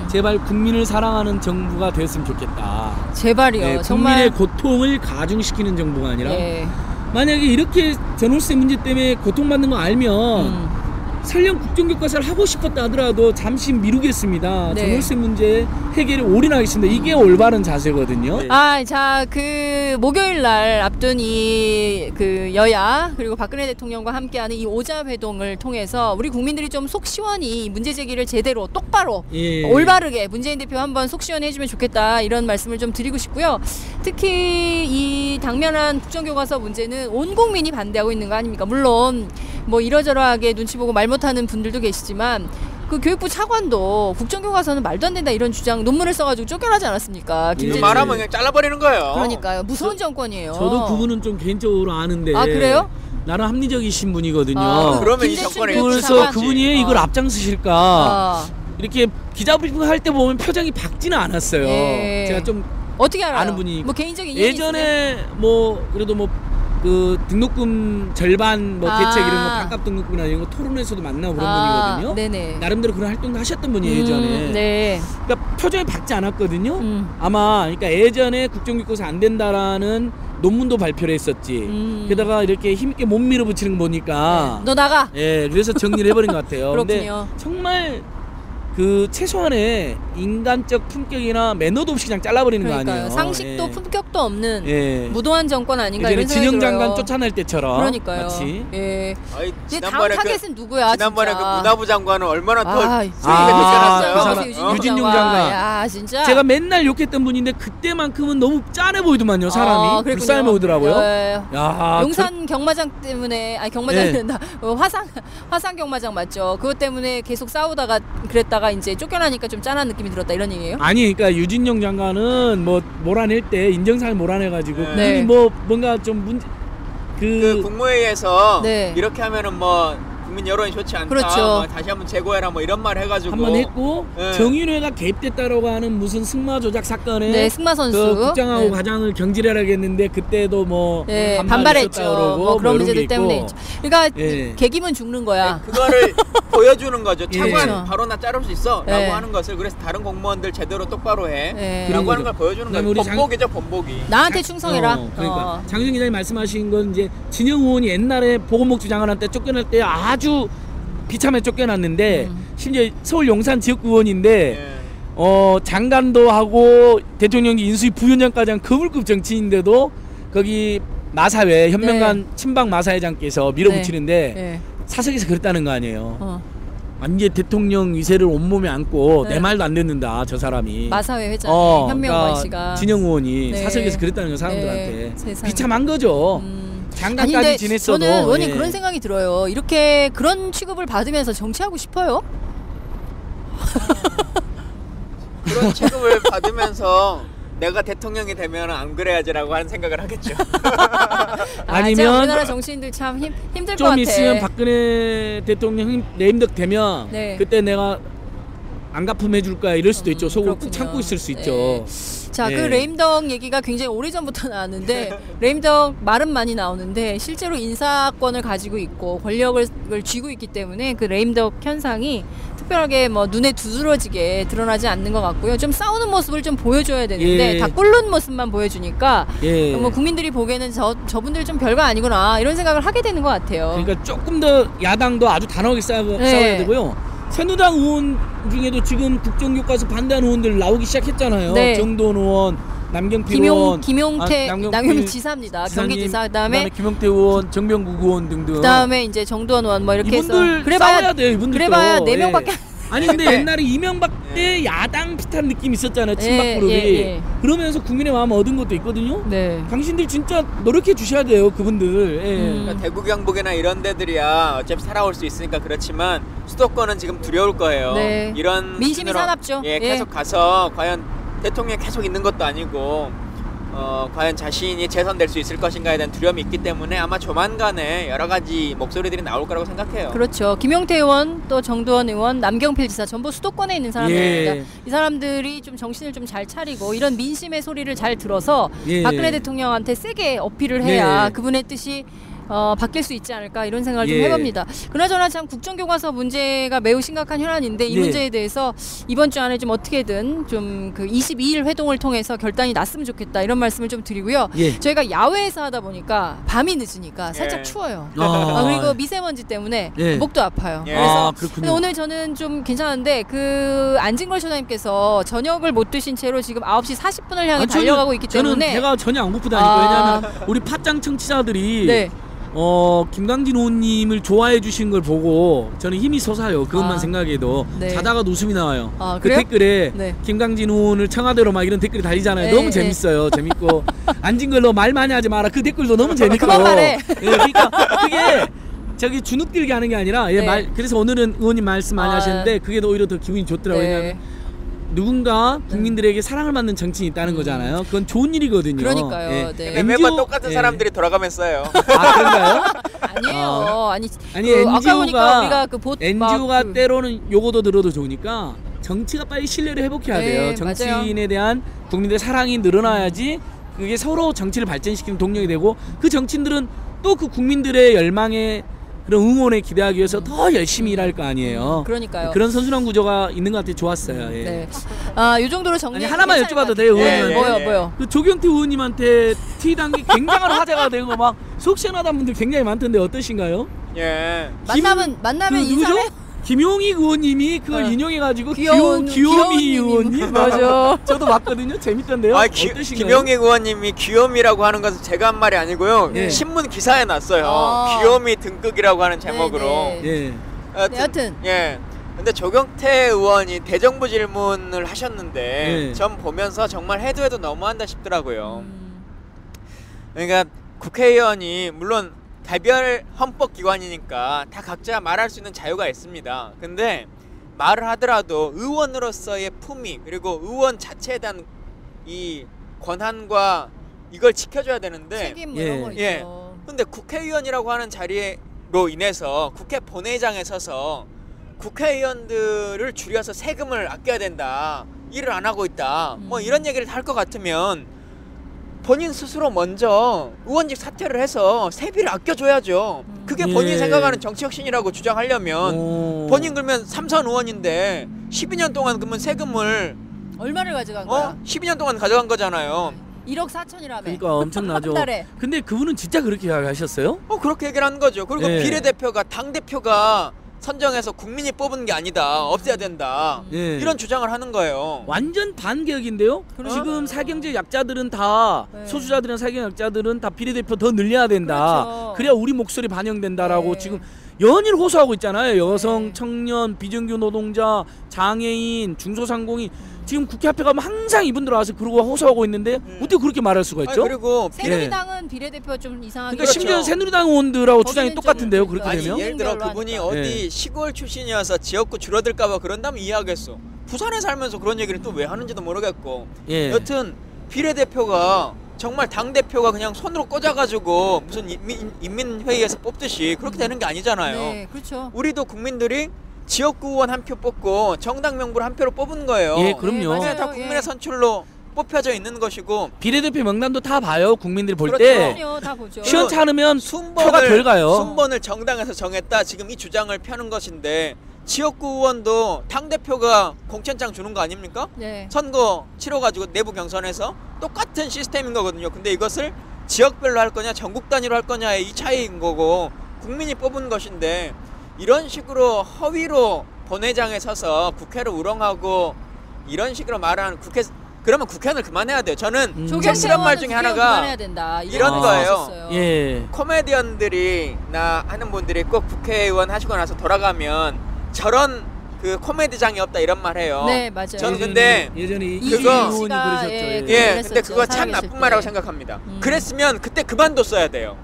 제발 국민을 사랑하는 정부가 되었으면 좋겠다. 제발이요. 네, 정말. 국민의 고통을 가중시키는 정부가 아니라 네. 만약에 이렇게 전월세 문제 때문에 고통받는 거 알면 설령 국정교과서를 하고 싶었다 하더라도 잠시 미루겠습니다. 네. 전월세 문제 해결에 올인하겠습니다. 이게 올바른 자세거든요. 아, 자, 그 목요일 날 앞둔 그 여야 그리고 박근혜 대통령과 함께하는 이 오자회동을 통해서 우리 국민들이 좀 속 시원히 이 문제 제기를 제대로 똑바로 예. 올바르게 문재인 대표 한번 속 시원히 해주면 좋겠다 이런 말씀을 좀 드리고 싶고요. 특히 이 당면한 국정교과서 문제는 온 국민이 반대하고 있는 거 아닙니까? 물론 뭐 이러저러하게 눈치 보고 말 못하는 분들도 계시지만 그 교육부 차관도 국정교과서는 말도 안 된다 이런 주장 논문을 써가지고 쫓겨나지 않았습니까? 그 말하면 그냥 잘라버리는 거예요. 그러니까요. 무서운 정권이에요. 저도 그분은 좀 개인적으로 아는데. 아, 그래요? 나름 합리적이신 분이거든요. 아, 그러면 이 김재춘 정권에 교육부 그래서 차관. 그분이 이걸 앞장서실까 이렇게 기자브리핑 할 때 보면 표정이 밝지는 않았어요. 예. 제가 좀 어떻게 알아요? 아는 분이 뭐 개인적인 인연이 있어요? 예전에 뭐 그래도 뭐 그 등록금 절반 뭐 대책 이런 거 반값 등록금이나 이런 거 토론에서도 만나고 그런 분이거든요. 네네. 나름대로 그런 활동도 하셨던 분이에요 예전에. 네. 그러니까 표정이 밝지 않았거든요. 아마 그러니까 예전에 국정교과서 안 된다라는 논문도 발표를 했었지. 게다가 이렇게 힘있게 못 밀어붙이는 거 보니까 너 나가. 예, 그래서 정리를 해버린 것 같아요. 그렇군요. 근데 정말 그 최소한의 인간적 품격이나 매너도 없이 그냥 잘라버리는 거 그러니까요. 아니에요. 상식도 예. 품격도 없는 예. 무도한 정권 아닌가 예전에 이런 생각이 진영 들어요. 장관 쫓아낼 때처럼. 그러니까요. 마치. 예. 아이, 이제 다음 지난번에 타겟은 누구야? 지난번에 진짜. 그 문화부 장관은 얼마나 더 아, 세게 아, 느껴놨어요. 그 사람, 유진용 장관. 야, 진짜. 제가 맨날 욕했던 분인데 그때만큼은 너무 짠해 보이더만요 사람이. 그랬군요. 불쌍해 보이더라고요. 네. 야, 용산 경마장 때문에 경마장이 된다. 화산 경마장 맞죠? 그것 때문에 계속 싸우다가 그랬다가 이제 쫓겨나니까 좀 짠한 느낌이 들었다 이런 얘기예요? 아니 그러니까 유진용 장관은 뭐 몰아낼 때 인정사를 몰아내가지고 네. 그분이 뭐 뭔가 좀 문제 그 국무회의에서 네. 이렇게 하면은 뭐 국민 여론이 좋지 않다. 그렇죠. 뭐 다시 한번 재고해라 뭐 이런 말 해가지고 한번 했고 네. 정윤회가 개입됐다라고 하는 무슨 승마 조작 사건에 네, 승마 선수. 그 국장하고 네. 과장을 경질하라겠는데 그때도 뭐 네, 반발했었다 반발했죠. 그러고 뭐 그런 이런 게 문제들 있고. 때문에 있죠. 그러니까 예. 계기면 죽는 거야. 그거를 보여주는 거죠. 차관 그렇죠. 바로 나 자를 수 있어 네. 라고 하는 것을. 그래서 다른 공무원들 제대로 똑바로 해 네. 라고 하는 걸 보여주는 그다음에 거예요. 우리 본보기죠 본보기. 나한테 충성해라. 그러니까 장윤 기자님 말씀하신 건 이제 진영 의원이 옛날에 보건복지 장관한테 쫓겨날 때 아주 비참하게 쫓겨났는데 심지어 서울 용산 지역구 의원인데 예. 장관도 하고 대통령이 인수위 부위원장까지 한 거물급 정치인인데도 거기 마사회 현명관 친박 마사회장께서 밀어붙이는데 네. 사석에서 그랬다는 거 아니에요. 완전 대통령 위세를 온몸에 안고 네. 내 말도 안 듣는다 저 사람이. 마사회 회장 현명관 그러니까 씨가 진영 의원이 네. 사석에서 그랬다는 거 사람들한테. 네, 세상에. 비참한 거죠. 장관까지 아니, 근데 지냈어도. 저는 원님 예. 그런 생각이 들어요. 이렇게 그런 취급을 받으면서 정치하고 싶어요? 그런 취급을 받으면서 내가 대통령이 되면 안 그래야지라고 하는 생각을 하겠죠. 아니면 우리나라 정치인들 참 힘들 것 좀 같아. 있으면 박근혜 대통령 레임덕 되면 네. 그때 내가 안 갚음해 줄 거야 이럴 수도 있죠. 속으로 그렇군요. 참고 있을 수 네. 있죠. 자, 네. 그 레임덕 얘기가 굉장히 오래전부터 나왔는데 레임덕 말은 많이 나오는데 실제로 인사권을 가지고 있고 권력을 쥐고 있기 때문에 그 레임덕 현상이 특별하게 뭐 눈에 두드러지게 드러나지 않는 것 같고요. 좀 싸우는 모습을 좀 보여줘야 되는데 예. 다 꿇는 모습만 보여주니까 예. 뭐 국민들이 보기에는 저분들 좀 별거 아니구나 이런 생각을 하게 되는 것 같아요. 그러니까 조금 더 야당도 아주 단호하게 싸워야 되고요. 새누리당 의원 중에도 지금 국정교과서 반대하는 의원들 나오기 시작했잖아요. 네. 정도원 의원, 남경필 의원, 김용태, 남경필 남경필 지사입니다. 지사님, 경기지사 그다음에 김용태 의원, 정병국 의원 등등. 그다음에 이제 정두원 의원 뭐 이렇게 해서 이분들 싸워야 돼요. 이분들도. 그래봐야 4명밖에 아니 근데 옛날에 이명박 때 야당 비슷한 느낌 있었잖아요. 친박 그룹이. 그러면서 국민의 마음 얻은 것도 있거든요. 네. 당신들 진짜 노력해 주셔야 돼요. 그분들. 예. 그러니까 대구 경북이나 이런 데들이야 어차피 살아올 수 있으니까 그렇지만 수도권은 지금 두려울 거예요. 네. 이런 민심이 수준으로, 사납죠. 예, 계속 가서 과연 대통령이 계속 있는 것도 아니고 과연 자신이 재선될 수 있을 것인가에 대한 두려움이 있기 때문에 아마 조만간에 여러 가지 목소리들이 나올 거라고 생각해요. 그렇죠. 김용태 의원, 또 정두원 의원, 남경필 지사 전부 수도권에 있는 사람들입니다. 예. 이 사람들이 좀 정신을 좀 잘 차리고 이런 민심의 소리를 잘 들어서 예. 박근혜 대통령한테 세게 어필을 해야 예. 그분의 뜻이 바뀔 수 있지 않을까 이런 생각을 좀 예. 해봅니다. 그나저나 참 국정교과서 문제가 매우 심각한 현안인데 이 예. 문제에 대해서 이번 주 안에 좀 어떻게든 좀 그 22일 회동을 통해서 결단이 났으면 좋겠다 이런 말씀을 좀 드리고요. 예. 저희가 야외에서 하다 보니까 밤이 늦으니까 살짝 예. 추워요. 아, 그리고 미세먼지 때문에 예. 목도 아파요. 예. 그래서 그렇군요. 오늘 저는 좀 괜찮은데 그 안진걸 소장님께서 저녁을 못 드신 채로 지금 9시 40분을 향해 달려가고 있기 저는 때문에 배가 전혀 안 고프다니까. 왜냐하면 우리 팟짱 청취자들이 네. 김강진 의원님을 좋아해 주신 걸 보고 저는 힘이 솟아요. 그것만 생각해도 네. 자다가도 웃음이 나와요. 그 그래요? 댓글에 네. 김강진 의원을 청와대로 막 이런 댓글이 달리잖아요. 네, 너무 네. 재밌어요. 재밌고 안진걸로 말 많이 하지 마라. 그 댓글도 너무 재밌고. 그만 말해. 예, 그러니까 그게 저기 주눅들게 하는 게 아니라 네. 그래서 오늘은 의원님 말씀 많이 하셨는데 그게 오히려 더 기분이 좋더라고요. 네. 왜냐하면 누군가 국민들에게 사랑을 받는 정치인이 있다는 거잖아요. 그건 좋은 일이거든요. 그러니까요. 예. 네. 근데 매번 똑같은 사람들이 돌아가면서 써요. 아 그런가요? 아니에요. 아니 NGO가 아까 보니까 우리가 그 NGO가 때로는 요거도 들어도 좋으니까 정치가 빨리 신뢰를 회복해야 네, 돼요. 정치인에 맞아요. 대한 국민들의 사랑이 늘어나야지 그게 서로 정치를 발전시키는 동력이 되고 그 정치인들은 또 그 국민들의 열망에 그런 응원에 기대하기 위해서 더 열심히 일할 거 아니에요. 그러니까요. 그런 선순환 구조가 있는 것 같아요. 좋았어요. 예. 네. 이 정도로 정리. 아니, 하나만 여쭤봐도 돼요, 의원님한테? 뭐요? 그 조경태 의원님한테 트윗한 게 굉장한 화제가 되고 막 속 시원하다는 분들 굉장히 많던데 어떠신가요? 예. 만나면 인사해. 김용희 의원님이 그걸 인용해가지고 귀여운 귀요미 의원님. 의원님 맞아. 저도 봤거든요. 재밌던데요. 어떠신가요? 김용희 의원님이 귀요미라고 하는 것은 제가 한 말이 아니고요. 예. 신문 기사에 났어요. 귀요미 등극이라고 하는 제목으로. 네. 예. 여튼. 예. 근데 조경태 의원이 대정부 질문을 하셨는데 예. 전 보면서 정말 해도 너무한다 싶더라고요. 그러니까 국회의원이 물론 개별 헌법기관이니까 다 각자 말할 수 있는 자유가 있습니다. 근데 말을 하더라도 의원으로서의 품위 그리고 의원 자체에 대한 이 권한과 이걸 지켜줘야 되는데 책임 뭐 이런 거 있죠. 예. 근데 국회의원이라고 하는 자리로 인해서 국회 본회의장에 서서 국회의원들을 줄여서 세금을 아껴야 된다. 일을 안 하고 있다. 뭐 이런 얘기를 할 것 같으면 본인 스스로 먼저 의원직 사퇴를 해서 세비를 아껴줘야죠. 그게 본인이 예. 생각하는 정치혁신이라고 주장하려면 본인 그러면 삼선 의원인데 12년 동안 그러면 세금을 얼마를 가져간 거야? 12년 동안 가져간 거잖아요. 1억 4천이라며. 그러니까 엄청나죠. 한 달에. 근데 그분은 진짜 그렇게 이야기하셨어요? 그렇게 얘기를 한 거죠. 그리고 예. 비례대표가 당대표가 선정해서 국민이 뽑은 게 아니다. 없애야 된다. 예. 이런 주장을 하는 거예요. 완전 반격인데요. 지금 사경제 약자들은 다 네. 소수자들이나 사경 약자들은 다 비례대표 더 늘려야 된다. 그렇죠. 그래야 우리 목소리 반영된다라고 네. 지금 연일 호소하고 있잖아요. 여성, 네. 청년, 비정규 노동자, 장애인, 중소상공인 지금 국회 앞에 가면 항상 이분들 와서 그러고 호소하고 있는데 어떻게 그렇게 말할 수가 있죠? 그리고 새누리당은 비례대표가 좀 이상하게. 그러니까 심지어 새누리당 의원들하고 주장이 거기는 똑같은데요. 좀 그렇게 아니 되면 예를 들어 별로 그분이 하니까. 어디 시골 출신이어서 지역구 줄어들까봐 그런다면 이해하겠어. 부산에 살면서 그런 얘기를 또 왜 하는지도 모르겠고. 예. 여튼 비례대표가 정말 당대표가 그냥 손으로 꽂아가지고 무슨 인민회의에서 뽑듯이 그렇게 되는 게 아니잖아요. 네, 그렇죠. 우리도 국민들이 지역구 의원 한 표 뽑고 정당 명부를 한 표로 뽑은 거예요. 예, 그럼요. 네, 맞아요. 그게 다 국민의 선출로 뽑혀져 있는 것이고 비례대표 명단도 다 봐요. 국민들이 볼 그렇죠. 때 그럼요, 다 보죠. 시원찮으면 표가 덜 가요. 순번을 정당에서 정했다. 지금 이 주장을 펴는 것인데 지역구 의원도 당대표가 공천장 주는 거 아닙니까? 네. 선거 치러가지고 내부 경선에서 똑같은 시스템인 거거든요. 근데 이것을 지역별로 할 거냐 전국 단위로 할 거냐의 이 차이인 거고 국민이 뽑은 것인데 이런 식으로 허위로 본회장에 서서 국회를 우롱하고 이런 식으로 말하는 그러면 국회의원을 그만해야 돼요. 저는 쓸쓸한 말 중에 하나가 이런 거예요. 예. 코미디언들이나 하는 분들이 꼭 국회의원 하시고 나서 돌아가면 저런 그 코미디장이 없다 이런 말 해요. 네, 맞아요. 저는 근데 예전에 그거- 의원이 그러셨죠. 예, 근데 그거 참 나쁜 말이라고 생각합니다. 그랬으면 그때 그만뒀어야 돼요.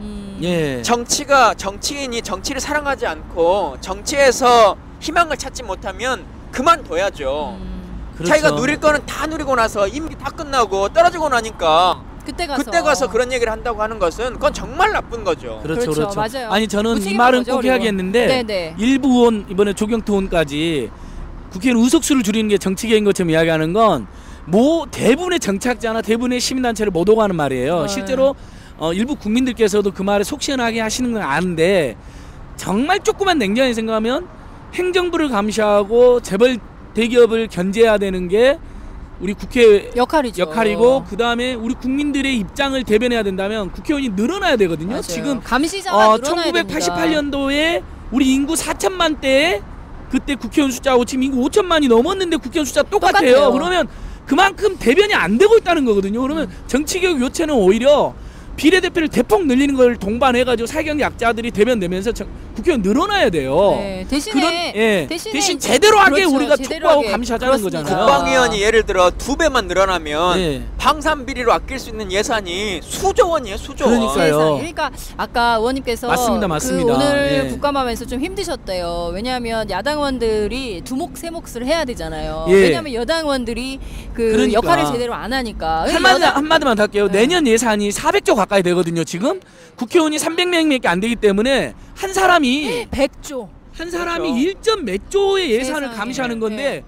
예. 정치인이 정치를 사랑하지 않고 정치에서 희망을 찾지 못하면 그만둬야죠. 그렇죠. 자기가 누릴 거는 다 누리고 나서 임기 다 끝나고 떨어지고 나니까 그때 가서 그런 얘기를 한다고 하는 것은 그건 정말 나쁜 거죠. 그렇죠. 맞아요. 아니 저는 이 말은 꼭 해야겠는데 네네. 일부 의원 이번에 조경태 의원까지 국회의원 의석수를 줄이는 게 정치계인 것처럼 이야기하는 건 뭐 대부분의 정착자나 대부분의 시민단체를 못 오가는 말이에요. 실제로 일부 국민들께서도 그 말에 속 시원하게 하시는 건 아는데 정말 조그만 냉정하게 생각하면 행정부를 감시하고 재벌 대기업을 견제해야 되는 게 우리 국회 역할이고 그 다음에 우리 국민들의 입장을 대변해야 된다면 국회의원이 늘어나야 되거든요. 맞아요. 지금 감시자가 늘어나야 1988년도에 우리 인구 4천만 대에 그때 국회의원 숫자하고 지금 인구 5천만이 넘었는데 국회의원 숫자 똑같아요. 그러면 그만큼 대변이 안 되고 있다는 거거든요. 그러면 정치개혁 요체는 오히려 비례대표를 대폭 늘리는 걸 동반해가지고 사회적 약자들이 대변되면서 국회의원 늘어나야 돼요. 네, 대신 제대로 하게 그렇죠, 우리가 제대로 촉구하고 하게. 감시하자는 그렇습니다. 거잖아요. 국방위원이 예를 들어 2배만 늘어나면 네. 방산 비리로 아낄 수 있는 예산이 수조 원이에요. 수조 원. 그러니까요. 그러니까 아까 의원님께서 맞습니다. 그 오늘 예. 국감하면서 좀 힘드셨대요. 왜냐하면 야당 의원들이 두목 세몫을 해야 되잖아요. 예. 왜냐하면 여당 의원들이 그러니까. 역할을 제대로 안 하니까. 한마디만 더 할게요. 내년 예산이 400조 가까이 되거든요. 지금 국회의원이 300명밖에 안 되기 때문에 한 사람이 100조. 한 사람이 1점 몇 조의 예산을 세상에. 감시하는 건데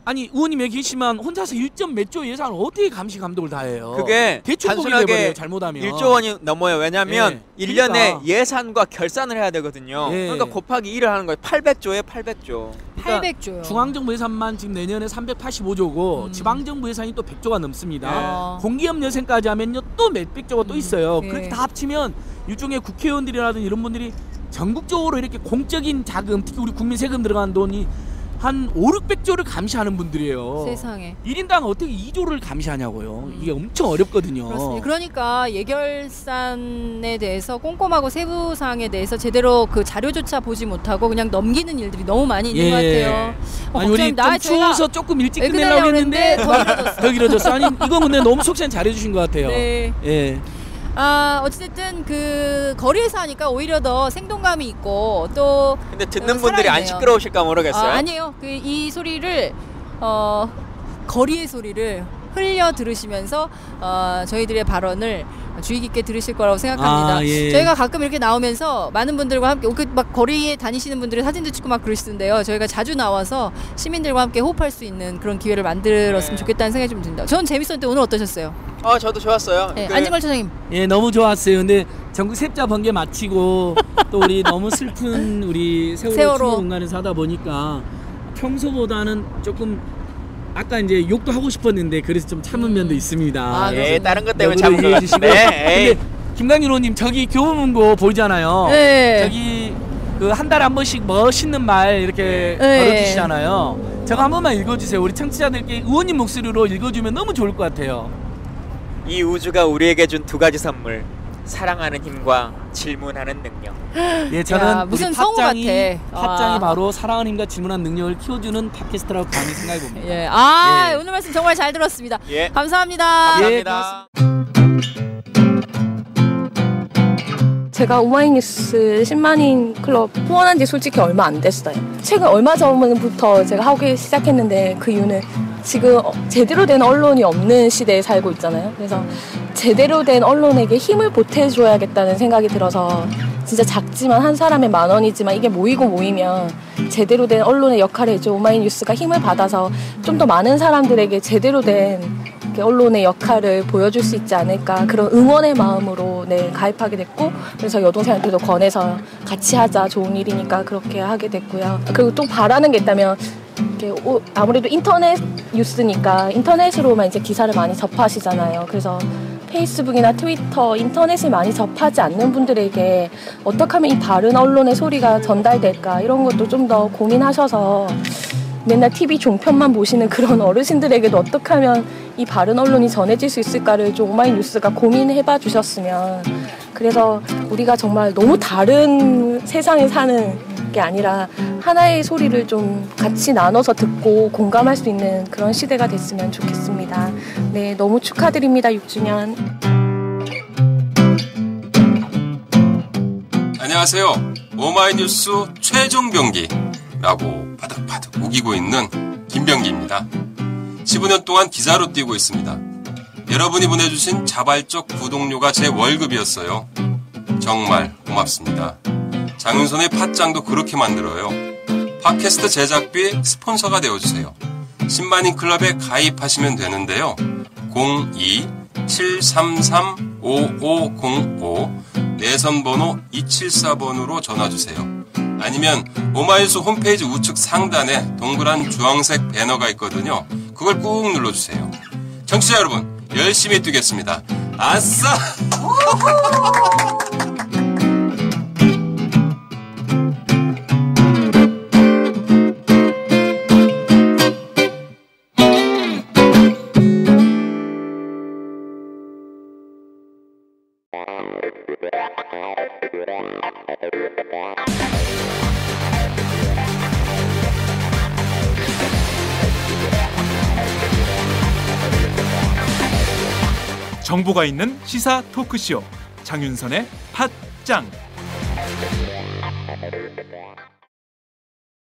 아니 의원님 여기 계시면 혼자서 1점 몇 조 예산을 어떻게 감시 감독을 다 해요? 그게 대충 단순하게 잘못하면 1조 원이 넘어요. 왜냐하면 예. 1년에 그러니까. 예산과 결산을 해야 되거든요. 예. 그러니까 곱하기 1을 하는 거예요. 800조에 800조. 800조요. 중앙정부 예산만 지금 내년에 385조고 지방정부 예산이 또 100조가 넘습니다. 공기업 예산까지 하면요 또 몇백 조가 또 있어요. 그렇게 다 합치면 일종의 국회의원들이라든지 이런 분들이 전국적으로 이렇게 공적인 자금, 특히 우리 국민 세금 들어가는 돈이 한 5,600조를 감시하는 분들이에요. 세상에. 1인당 어떻게 2조를 감시하냐고요. 이게 엄청 어렵거든요. 그렇습니다. 그러니까 예결산에 대해서 꼼꼼하고 세부사항에 대해서 제대로 그 자료조차 보지 못하고 그냥 넘기는 일들이 너무 많이 있는 것 같아요. 아니 우리 좀 추워서 조금 일찍 끝내려고 했는데 더 길어졌어. 아니 이건 근데 너무 속시원 잘해주신 것 같아요. 네. 예. 어쨌든 그 거리에서 하니까 오히려 더 생동감이 있고 또 근데 듣는 분들이 안 시끄러우실까 모르겠어요. 아니에요. 이 소리를 거리의 소리를 흘려 들으시면서 저희들의 발언을 주의 깊게 들으실 거라고 생각합니다. 예. 저희가 가끔 이렇게 나오면서 많은 분들과 함께 막 거리에 다니시는 분들이 사진도 찍고 막 그러시던데요. 저희가 자주 나와서 시민들과 함께 호흡할 수 있는 그런 기회를 만들었으면 좋겠다는 생각이 좀 듭니다. 전 재밌었는데 오늘 어떠셨어요? 저도 좋았어요. 네, 안진걸 처장님. 예, 너무 좋았어요. 근데 전국 셉자 번개 마치고 또 우리 너무 슬픈 우리 세월호 추모 공간에서 하다 보니까 평소보다는 조금 아까 이제 욕도 하고 싶었는데 그래서 좀 참은 면도 있습니다. 다른 것 때문에 참은 것 같은데. 근데 김강일 의원님 저기 교문고 보이잖아요. 네. 저기 그 한 달에 한 번씩 멋있는 말 이렇게 걸어주시잖아요. 저거 한 번만 읽어주세요. 우리 청취자들께 의원님 목소리로 읽어주면 너무 좋을 것 같아요. 이 우주가 우리에게 준 2가지 선물. 사랑하는 힘과 질문하는 능력. 예, 저는 무슨 성우 같아. 팟짱이 바로 사랑하는 힘과 질문하는 능력을 키워주는 팟캐스트라고 감히 생각해 봅니다. 예. 오늘 말씀 정말 잘 들었습니다. 감사합니다. 감사합니다. 제가 오마이뉴스 10만인 클럽 후원한 지 솔직히 얼마 안 됐어요. 최근 얼마 전부터 제가 하기 시작했는데 그 이유는 지금 제대로 된 언론이 없는 시대에 살고 있잖아요. 그래서 제대로 된 언론에게 힘을 보태줘야겠다는 생각이 들어서 진짜 작지만 한 사람의 10,000원이지만 이게 모이면 제대로 된 언론의 역할을 해줘 오마이뉴스가 힘을 받아서 좀 더 많은 사람들에게 제대로 된 언론의 역할을 보여줄 수 있지 않을까 그런 응원의 마음으로 가입하게 됐고 그래서 여동생한테도 권해서 같이 하자 좋은 일이니까 그렇게 하게 됐고요. 그리고 또 바라는 게 있다면 아무래도 인터넷 뉴스니까 인터넷으로만 이제 기사를 많이 접하시잖아요. 그래서 페이스북이나 트위터, 인터넷을 많이 접하지 않는 분들에게 어떻게 하면 이 바른 언론의 소리가 전달될까 이런 것도 좀 더 고민하셔서 맨날 TV 종편만 보시는 그런 어르신들에게도 어떻게 하면 이 바른 언론이 전해질 수 있을까를 좀 오마이뉴스가 고민해봐 주셨으면 그래서 우리가 정말 너무 다른 세상에 사는 게 아니라 하나의 소리를 좀 같이 나눠서 듣고 공감할 수 있는 그런 시대가 됐으면 좋겠습니다. 네, 너무 축하드립니다. 6주년. 안녕하세요. 오마이뉴스 최종 병기라고 바득바득 우기고 있는 김병기입니다. 15년 동안 기자로 뛰고 있습니다. 여러분이 보내주신 자발적 구독료가 제 월급이었어요. 정말 고맙습니다. 장윤선의 팟짱도 그렇게 만들어요. 팟캐스트 제작비 스폰서가 되어주세요. 10만인 클럽에 가입하시면 되는데요. 02-733-5505 내선번호 274번으로 전화주세요. 아니면 오마이뉴스 홈페이지 우측 상단에 동그란 주황색 배너가 있거든요. 그걸 꾹 눌러주세요. 청취자 여러분, 열심히 뛰겠습니다. 아싸! 정보가 있는 시사 토크쇼 장윤선의 팟짱.